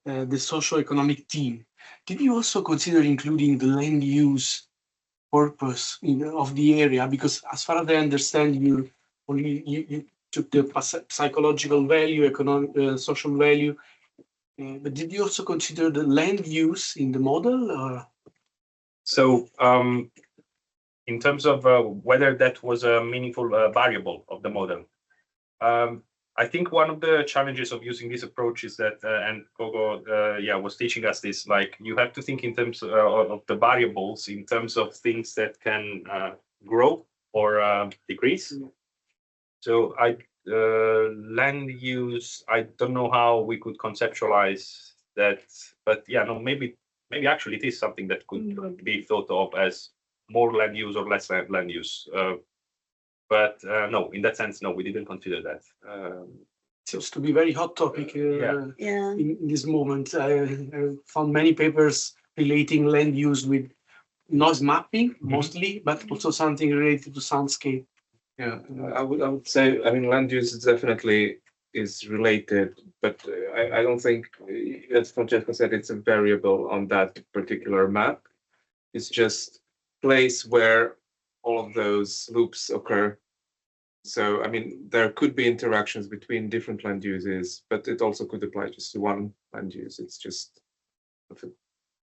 the socio-economic team. Did you also consider including the land use purpose of the area? Because as far as I understand, you took the psychological value, economic, social value, but did you also consider the land use in the model? Or? So in terms of whether that was a meaningful variable of the model, I think one of the challenges of using this approach is that, and Gogo was teaching us this, like you have to think in terms of the variables, in terms of things that can grow or decrease. So land use, I don't know how we could conceptualize that, but maybe actually it is something that could be thought of as more land use or less land use. But no, in that sense, no, we didn't consider that. It seems to be a very hot topic in this moment. I found many papers relating land use with noise mapping mostly, but also something related to soundscape. Yeah, I would say, I mean, land use definitely is related, but I don't think, as Francesco said, it's a variable on that particular map. It's just place where all of those loops occur. So, I mean, there could be interactions between different land uses, but it also could apply just to one land use. It's just of a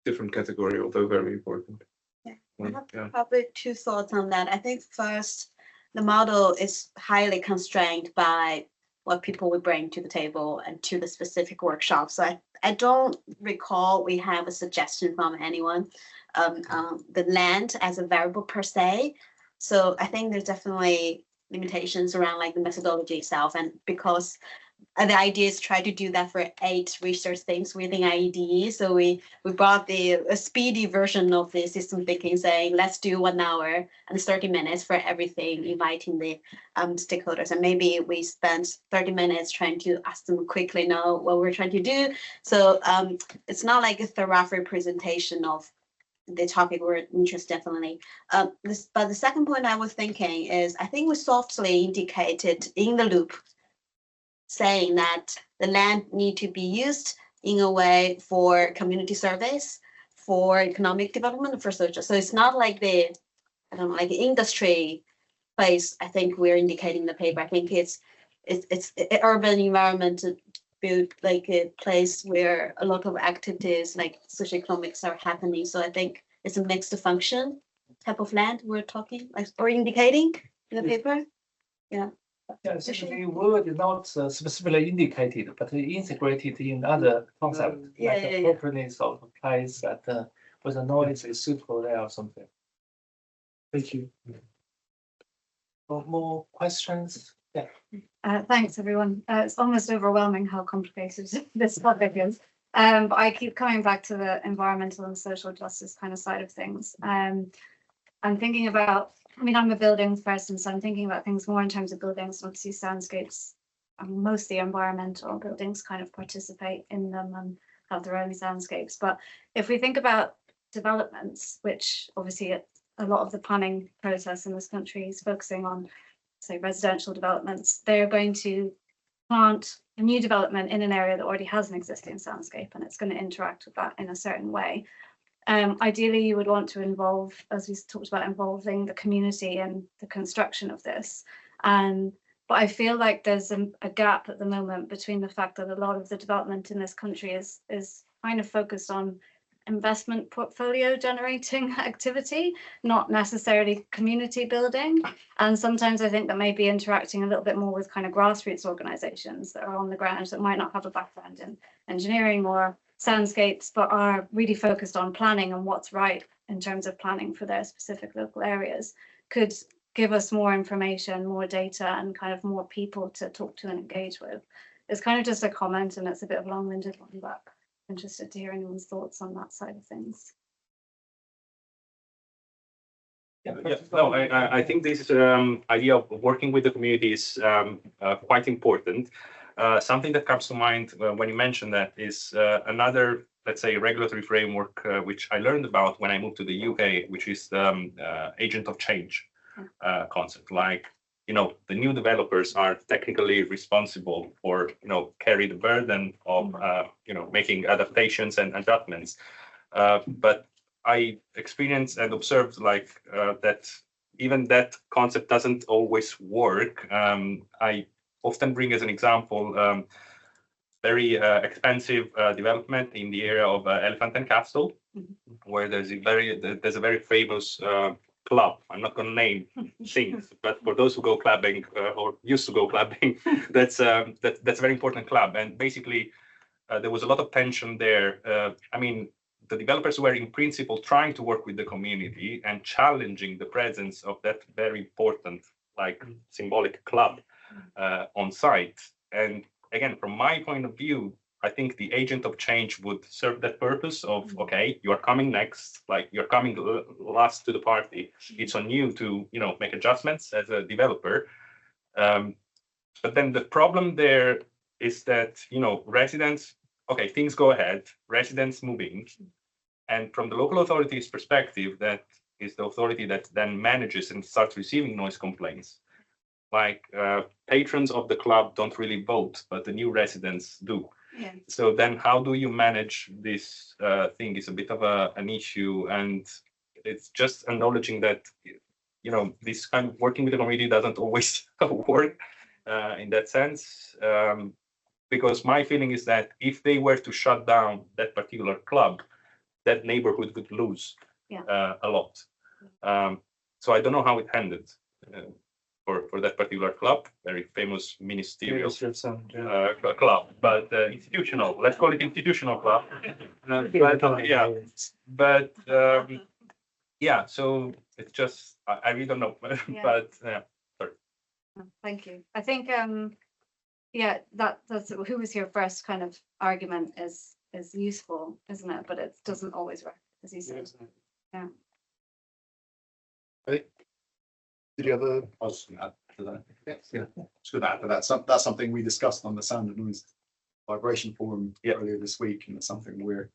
different category, although very important. Yeah. I have Yeah. probably two thoughts on that. I think first, the model is highly constrained by what people would bring to the table and to the specific workshop. So I don't recall we have a suggestion from anyone, the land as a variable per se. So I think there's definitely limitations around like the methodology itself, and because the idea is try to do that for 8 research themes within IED. So we brought a speedy version of the system thinking, saying let's do 1 hour and 30 minutes for everything, inviting the stakeholders, and maybe we spent 30 minutes trying to ask them quickly know what we're trying to do. So it's not like a thorough presentation of the topic we're interested definitely. But the second point I was thinking is I think we softly indicated in the loop saying that the land need to be used in a way for community service, for economic development, for social. So it's not like the, I don't know, like industry place. I think we're indicating in the paper. I think it's an urban environment to build like a place where a lot of activities like socioeconomics are happening. So I think it's a mixed function type of land we're talking like or indicating in the paper. Yeah. Yeah, so the word is not specifically indicated, but integrated in other concepts, like the appropriateness of the place that whether noise is suitable there or something. Thank you. More questions? Yeah. Thanks, everyone. It's almost overwhelming how complicated this topic is. But I keep coming back to the environmental and social justice kind of side of things. I'm thinking about, I mean, I'm a buildings person, so I'm thinking about things more in terms of buildings. Obviously, soundscapes, mostly environmental buildings kind of participate in them and have their own soundscapes. But if we think about developments, which obviously a lot of the planning process in this country is focusing on, say, residential developments, they're going to plant a new development in an area that already has an existing soundscape, and it's going to interact with that in a certain way. Ideally, you would want to involve, as we talked about, involving the community in the construction of this. But I feel like there's a gap at the moment between the fact that a lot of the development in this country is kind of focused on investment portfolio generating activity, not necessarily community building. And sometimes I think that may be interacting a little bit more with kind of grassroots organizations that are on the ground that might not have a background in engineering or soundscapes, but are really focused on planning and what's right in terms of planning for their specific local areas, could give us more information, more data, and kind of more people to talk to and engage with. It's kind of just a comment, and it's a bit of a long-winded one, but interested to hear anyone's thoughts on that side of things. No, I think this idea of working with the community is quite important. Something that comes to mind when you mention that is another, let's say, regulatory framework which I learned about when I moved to the UK, which is the agent of change concept. Like, you know, the new developers are technically responsible for, you know, carry the burden of, you know, making adaptations and adjustments. But I experienced and observed like that even that concept doesn't always work. I often bring as an example very expensive development in the area of Elephant and Castle, where there's a very famous club. I'm not going to name things, but for those who go clubbing or used to go clubbing, that's a very important club. And basically, there was a lot of tension there. I mean, the developers were in principle trying to work with the community and challenging the presence of that very important, like symbolic club on site. And again, from my point of view, I think the agent of change would serve that purpose of, okay, you are coming next, like you're coming last to the party. It's on you to, you know, make adjustments as a developer. But then the problem there is that, you know, residents, okay, things go ahead, residents move in. And from the local authority's perspective, that is the authority that then manages and starts receiving noise complaints. Like patrons of the club don't really vote, but the new residents do. Yeah. So then how do you manage this thing is a bit of an issue, and it's just acknowledging that this kind of working with the community doesn't always work in that sense. Because my feeling is that if they were to shut down that particular club, that neighborhood would lose a lot. So I don't know how it ended for that particular club, very famous ministerial club, but institutional. Let's call it institutional club. Yeah. So it's just I really don't know, but sorry. Thank you. I think that's who was here first kind of argument is useful, isn't it? But it doesn't always work, as you said. Yeah. Did you have a? I was going to add to that. Yeah. Just going to add to that. That's something we discussed on the Sound and Noise Vibration Forum earlier this week, and it's something we're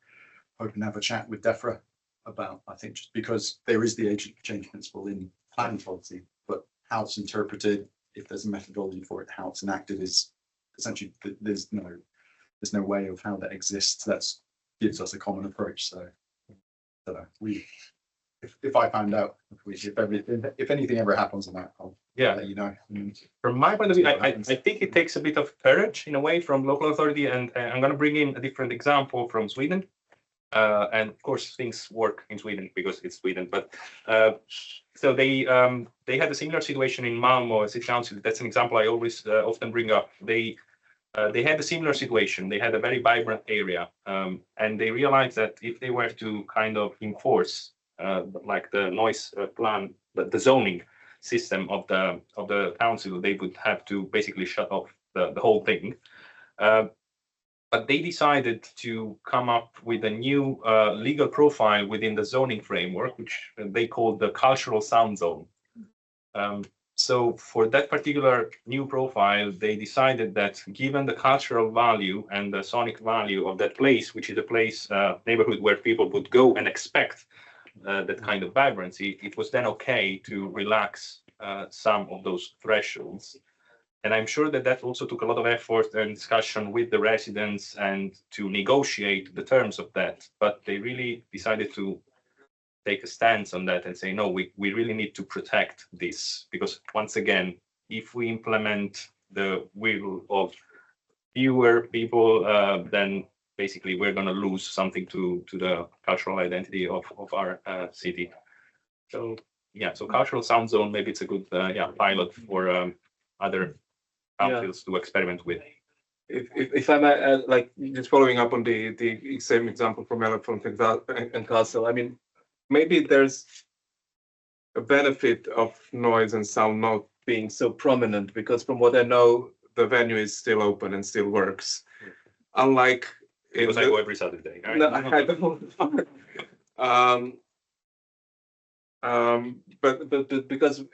hoping to have a chat with DEFRA about. I think just because there is the agent of change principle in planning policy, but how it's interpreted, if there's a methodology for it, how it's enacted is essentially there's no way of how that exists. That gives us a common approach. So if I find out if anything ever happens on that, I'll let you know. From my point of view, I think it takes a bit of courage in a way from local authority, and I'm going to bring in a different example from Sweden. And of course, things work in Sweden because it's Sweden. But so they had a similar situation in Malmo City Council. That's an example I always often bring up. They had a similar situation. They had a very vibrant area, and they realized that if they were to kind of enforce like the noise plan, the zoning system of the council, they would have to basically shut off the whole thing. But they decided to come up with a new legal profile within the zoning framework, which they called the cultural sound zone. So for that particular new profile, they decided that given the cultural value and the sonic value of that place, which is a place, neighborhood where people would go and expect that kind of vibrancy, it was then okay to relax some of those thresholds. And I'm sure that also took a lot of effort and discussion with the residents and to negotiate the terms of that. But they really decided to take a stance on that and say, no, we really need to protect this. Because once again, if we implement the will of fewer people, then basically we're going to lose something to the cultural identity of our city. So yeah, so cultural sound zone, maybe it's a good pilot for other councils to experiment with. If I might add, like just following up on the same example from Elephant and Castle, I mean, maybe there's a benefit of noise and sound not being so prominent, because from what I know, the venue is still open and still works. Unlike because I go every Saturday. Right? No, I don't. But because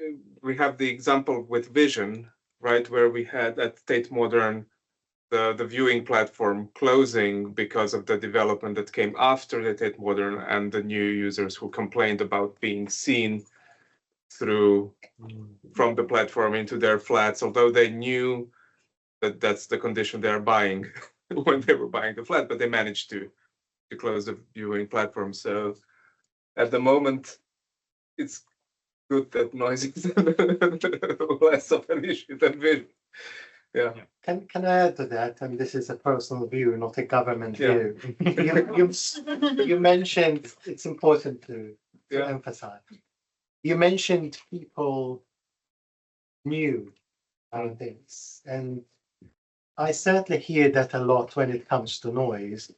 we have the example with Vision, right, where we had at Tate Modern the viewing platform closing because of the development that came after the Tate Modern, and the new users who complained about being seen from the platform into their flats, although they knew that that's the condition they're buying when they were buying the flat, but they managed to close the viewing platform. So at the moment, it's good that noise is less of an issue than vision. Yeah. Can I add to that? And this is a personal view, not a government view. You mentioned, it's important to emphasize. You mentioned people knew about this, and I certainly hear that a lot when it comes to noise.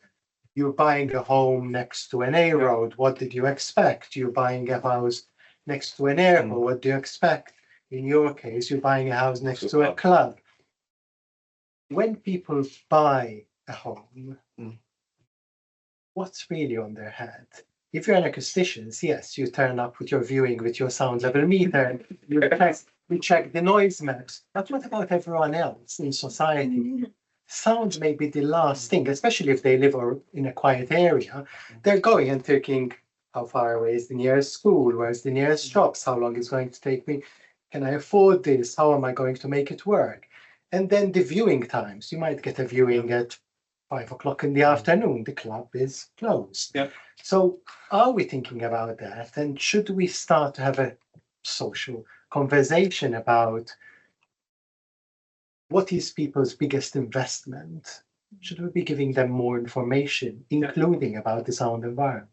You're buying a home next to an A road. What did you expect? You're buying a house next to an airport. What do you expect? In your case, you're buying a house next to a club. When people buy a home, what's really on their head? If you're an acoustician, yes, you turn up with your viewing, with your sound level meter, and you check the noise maps. But what about everyone else in society? Sound may be the last thing, especially if they live in a quiet area. They're going and thinking, how far away is the nearest school? Where's the nearest shops? How long is it going to take me? Can I afford this? How am I going to make it work? And then the viewing times. You might get a viewing at 5 o'clock in the afternoon. The club is closed. Yeah. So are we thinking about that? And should we start to have a social conversation about what is people's biggest investment. Should we be giving them more information, including about the sound environment?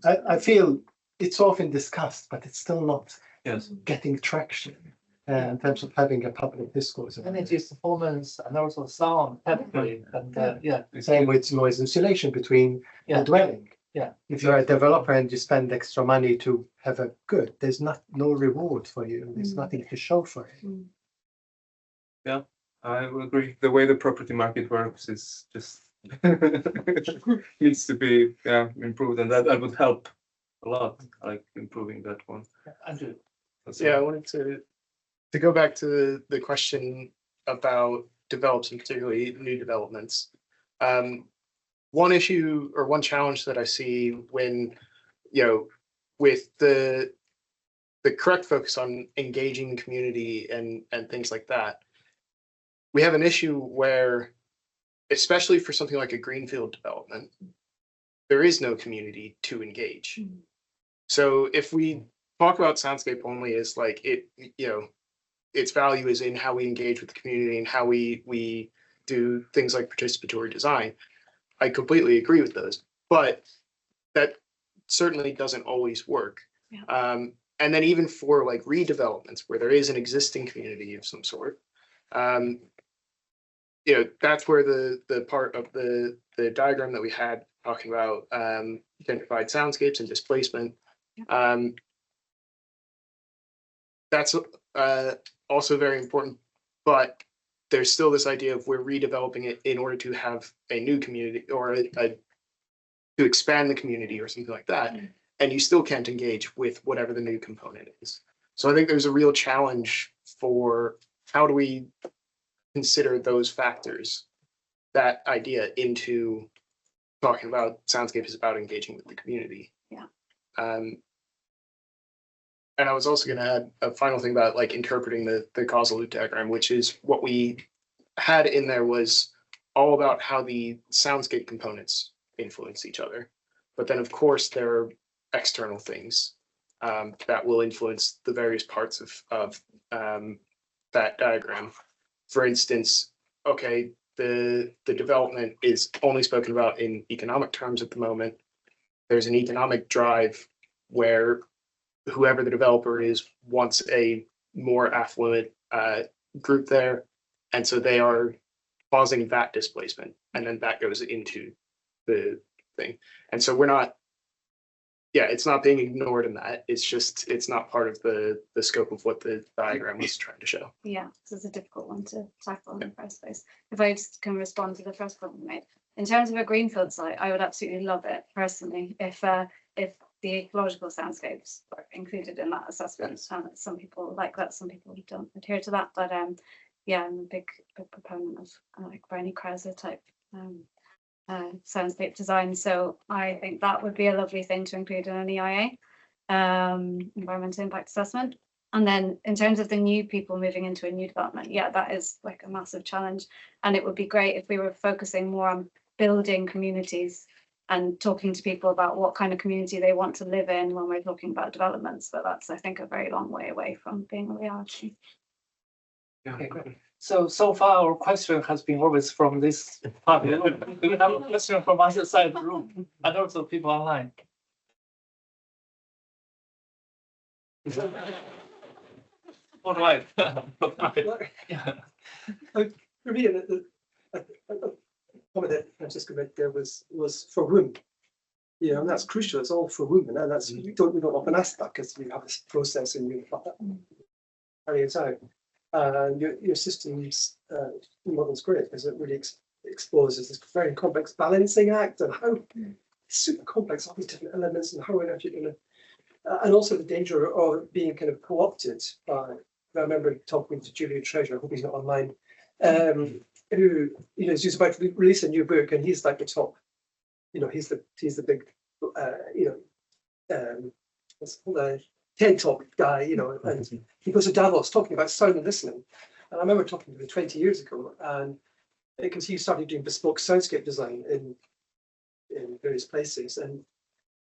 I feel it's often discussed, but it's still not getting traction in terms of having a public discourse. Energy performance and also sound, temperature, and Same with noise insulation between the dwelling. Yeah. If you're a developer and you spend extra money to have a good, there's no reward for you. There's nothing to show for it. Yeah, I would agree. The way the property market works is just needs to be improved, and that would help a lot, like improving that one. Andrew. Yeah, I wanted to go back to the question about develops and particularly new developments. One issue or one challenge that I see when, with the correct focus on engaging the community and things like that, we have an issue where, especially for something like a greenfield development, there is no community to engage. So if we talk about Soundscape only as like its value is in how we engage with the community and how we do things like participatory design, I completely agree with those, but that certainly doesn't always work. And then even for like redevelopments where there is an existing community of some sort, that's where the part of the diagram that we had talking about gentrified soundscapes and displacement, that's also very important, but there's still this idea of we're redeveloping it in order to have a new community or to expand the community or something like that. And you still can't engage with whatever the new component is. So I think there's a real challenge for how do we consider those factors, that idea, into talking about Soundscape is about engaging with the community. And I was also going to add a final thing about like interpreting the causal loop diagram, which is what we had in there was all about how the soundscape components influence each other. But then, of course, there are external things that will influence the various parts of that diagram. For instance, okay, the development is only spoken about in economic terms at the moment. There's an economic drive where whoever the developer is wants a more affluent group there. And so they are causing that displacement. And then that goes into the thing. And so we're not, it's not being ignored in that. It's just, it's not part of the scope of what the diagram was trying to show. Yeah, this is a difficult one to tackle in the first place. If I just can respond to the first point we made. In terms of a greenfield site, I would absolutely love it personally if the ecological soundscapes were included in that assessment. Some people like that, some people don't adhere to that. But I'm a big proponent of like Bernie Krauser type soundscape design. So I think that would be a lovely thing to include in an EIA, environmental impact assessment. And then in terms of the new people moving into a new development, that is like a massive challenge. And it would be great if we were focusing more on building communities and talking to people about what kind of community they want to live in when we're talking about developments. But that's, I think, a very long way away from being a reality. Okay, great. So far our question has been always from this part. Do we have a question from other side of the room and also people online? All right. For me, the comment that Francesca made there was for women. And that's crucial. It's all for women, and that's we don't often ask that because you have this process and you carry it out. And your systems model's great because it really exposes this very complex balancing act and how super complex all these different elements and how we're actually going to, and also the danger of being kind of co-opted by. I remember talking to Julian Treasure, I hope he's not online, who is about to release a new book, and he's like the top, he's the big, TED Talk guy, and he goes to Davos talking about sound and listening. And I remember talking to him 20 years ago, and because he started doing bespoke soundscape design in various places, and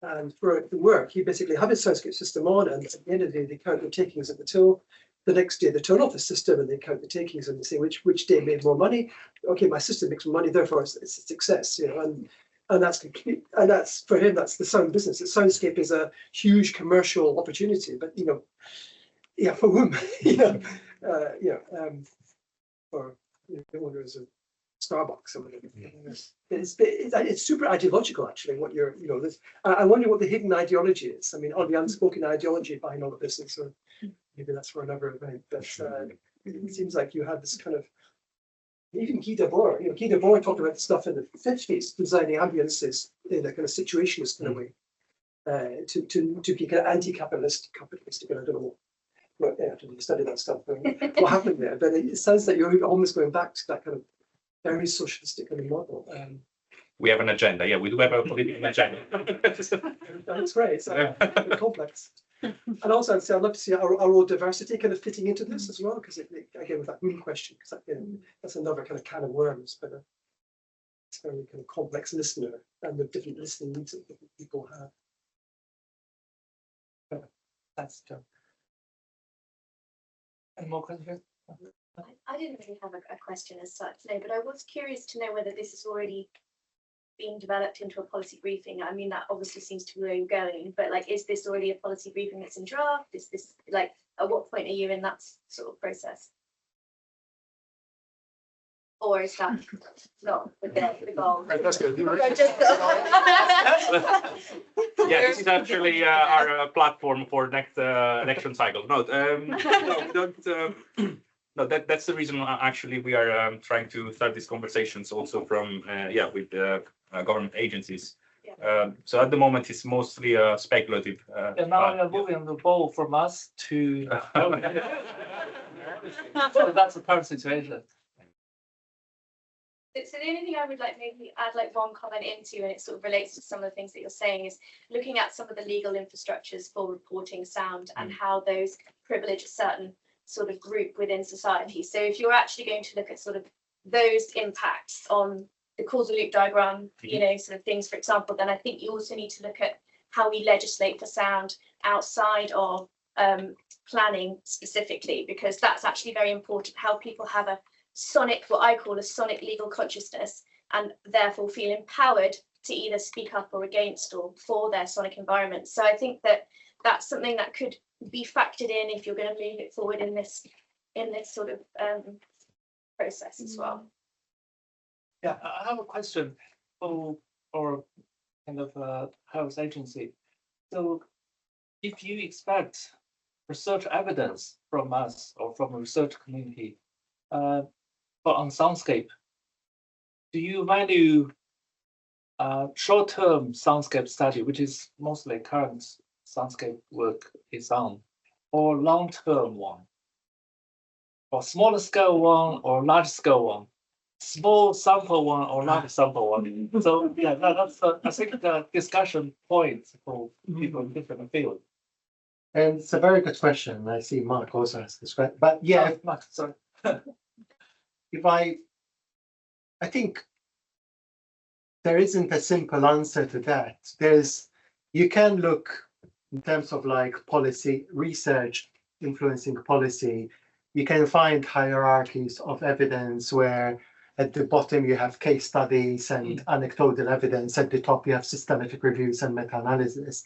And for it to work, you basically have a Soundscape system on, and at the end of the day, they count the takings at the till. The next day, they turn off the system and they count the takings and they say which day made more money. Okay, my system makes more money, therefore it's a success. And that's complete. And that's for him. That's the sound business. The Soundscape is a huge commercial opportunity, but for whom? For the owners of Starbucks or whatever. It's super ideological, actually. What you're, I wonder what the hidden ideology is. I mean, or the unspoken ideology behind all of this is. Maybe that's for another event, but it seems like you have this kind of, even Guy Debord, Guy Debord talked about stuff in the 50s, designing ambiances in a kind of situationist kind of way, to be kind of capitalistic, and I don't know what, I didn't study that stuff, what happened there, but it sounds like you're almost going back to that kind of very socialistic kind of model. We have an agenda, yeah, we do have a political agenda. That's great, it's complex. And also, I'd love to see our role diversity kind of fitting into this as well, because again, with that room question, because that's another kind of can of worms, but it's very kind of complex listener and the different listening needs that different people have. But that's Joe. Any more questions? I didn't really have a question as such, no, but I was curious to know whether this is already being developed into a policy briefing. I mean, that obviously seems to be where you're going, but like, is this already a policy briefing that's in draft? Is this like, at what point are you in that sort of process? Or is that not the goal? That's good. Yeah, this is actually our platform for next election cycle. No, we don't. No, that's the reason actually we are trying to start these conversations also from with government agencies. Yeah. So at the moment it's mostly speculative. And now we are moving the ball from us to. So that's the current situation. So the only thing I would like maybe add like one comment into, and it sort of relates to some of the things that you're saying, is looking at some of the legal infrastructures for reporting sound and how those privilege a certain sort of group within society. So if you're actually going to look at sort of those impacts on the causal loop diagram, sort of things, for example, then I think you also need to look at how we legislate for sound outside of planning specifically, because that's actually very important, how people have a sonic, what I call a sonic legal consciousness, and therefore feel empowered to either speak up or against or for their sonic environment. So I think that that's something that could be factored in if you're going to move it forward in this sort of process as well. Yeah, I have a question for kind of health agency. So if you expect research evidence from us or from a research community but on Soundscape, do you value short-term Soundscape study, which is mostly current Soundscape work is on, or long-term one, or smaller scale one or large scale one, small sample one or large sample one? So yeah, that's I think the discussion point for people in different fields. And it's a very good question. I see Mark also has this question, but yeah, Mark, sorry. if I think there isn't a simple answer to that. You can look in terms of like policy research influencing policy. You can find hierarchies of evidence where at the bottom you have case studies and anecdotal evidence. At the top you have systematic reviews and meta-analysis.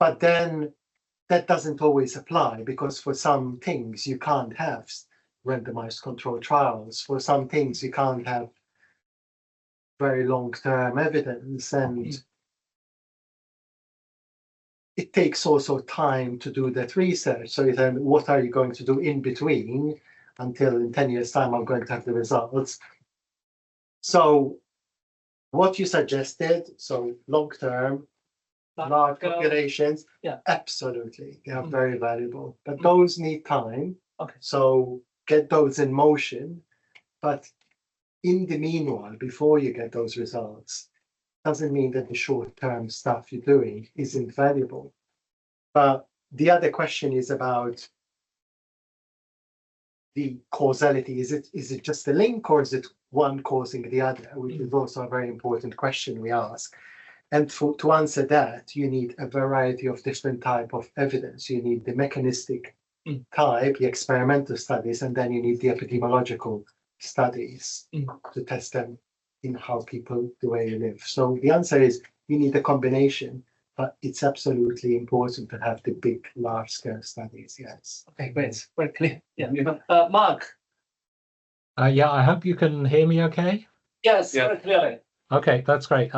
But then that doesn't always apply, because for some things you can't have randomized controlled trials. For some things you can't have very long-term evidence, and it takes also time to do that research. So then what are you going to do in between until in 10 years time I'm going to have the results? So what you suggested, so long-term, large populations, absolutely, they are very valuable, but those need time. Okay. So get those in motion, but in the meanwhile, before you get those results, doesn't mean that the short-term stuff you're doing isn't valuable. But the other question is about the causality. Is it just a link, or is it one causing the other, which is also a very important question we ask. And to answer that, you need a variety of different type of evidence. You need the mechanistic type, the experimental studies, and then you need the epidemiological studies to test them in how people, the way you live. So the answer is you need a combination, but it's absolutely important to have the big, large-scale studies, yes. Okay, great, very clear. Yeah, Mark. Yeah, I hope you can hear me okay. Yes, very clearly. Okay, that's great.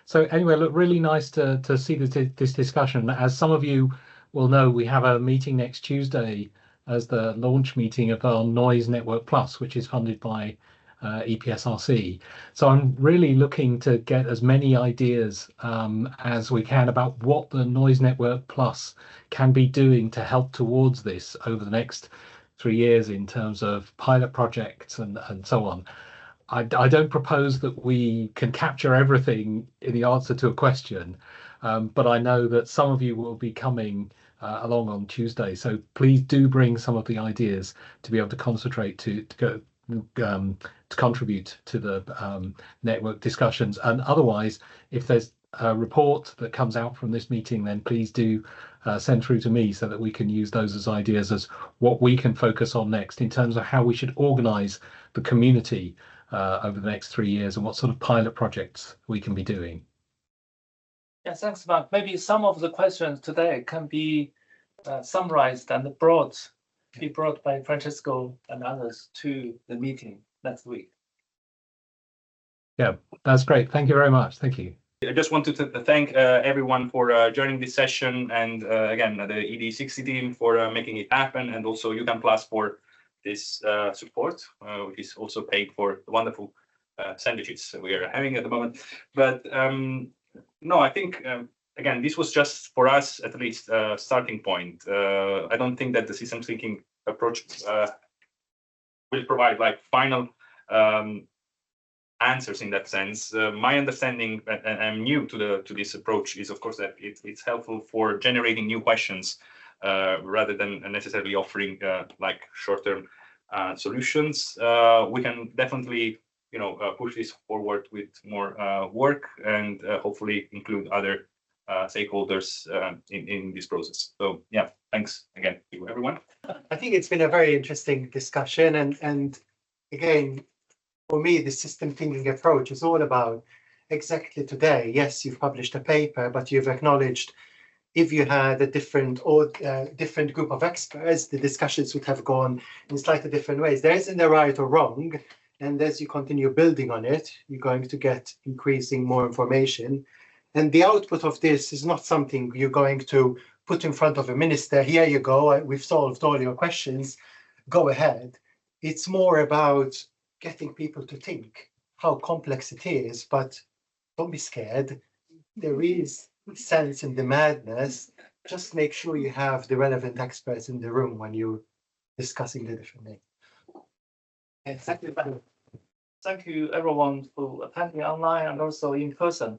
So anyway, look, really nice to see this discussion. As some of you will know, we have a meeting next Tuesday as the launch meeting of our Noise Network Plus, which is funded by EPSRC. So I'm really looking to get as many ideas as we can about what the Noise Network Plus can be doing to help towards this over the next 3 years in terms of pilot projects and so on. I don't propose that we can capture everything in the answer to a question, but I know that some of you will be coming along on Tuesday. So please do bring some of the ideas to be able to concentrate to contribute to the network discussions. And otherwise, if there's a report that comes out from this meeting, then please do send through to me so that we can use those as ideas as what we can focus on next in terms of how we should organize the community over the next 3 years and what sort of pilot projects we can be doing. Yeah, thanks, Mark. Maybe some of the questions today can be summarized and be brought by Francesco and others to the meeting next week. Yeah, that's great. Thank you very much. Thank you. I just wanted to thank everyone for joining this session, and again, the ED60 team for making it happen, and also UCAN Plus for this support, which is also paid for the wonderful sandwiches we are having at the moment. But no, I think, again, this was just for us, at least, a starting point. I don't think that the systems thinking approach will provide like final answers in that sense. My understanding, and I'm new to this approach, is of course that it's helpful for generating new questions rather than necessarily offering like short-term solutions. We can definitely, push this forward with more work and hopefully include other stakeholders in this process. So yeah, thanks again to everyone. I think it's been a very interesting discussion, and again, for me, the system thinking approach is all about exactly today. Yes, you've published a paper, but you've acknowledged if you had a different group of experts, the discussions would have gone in slightly different ways. There isn't a right or wrong, and as you continue building on it, you're going to get increasing more information. And the output of this is not something you're going to put in front of a minister. Here you go, we've solved all your questions, go ahead. It's more about getting people to think how complex it is, but don't be scared. There is sense in the madness. Just make sure you have the relevant experts in the room when you're discussing the different things. Exactly. Thank you everyone for attending online and also in person.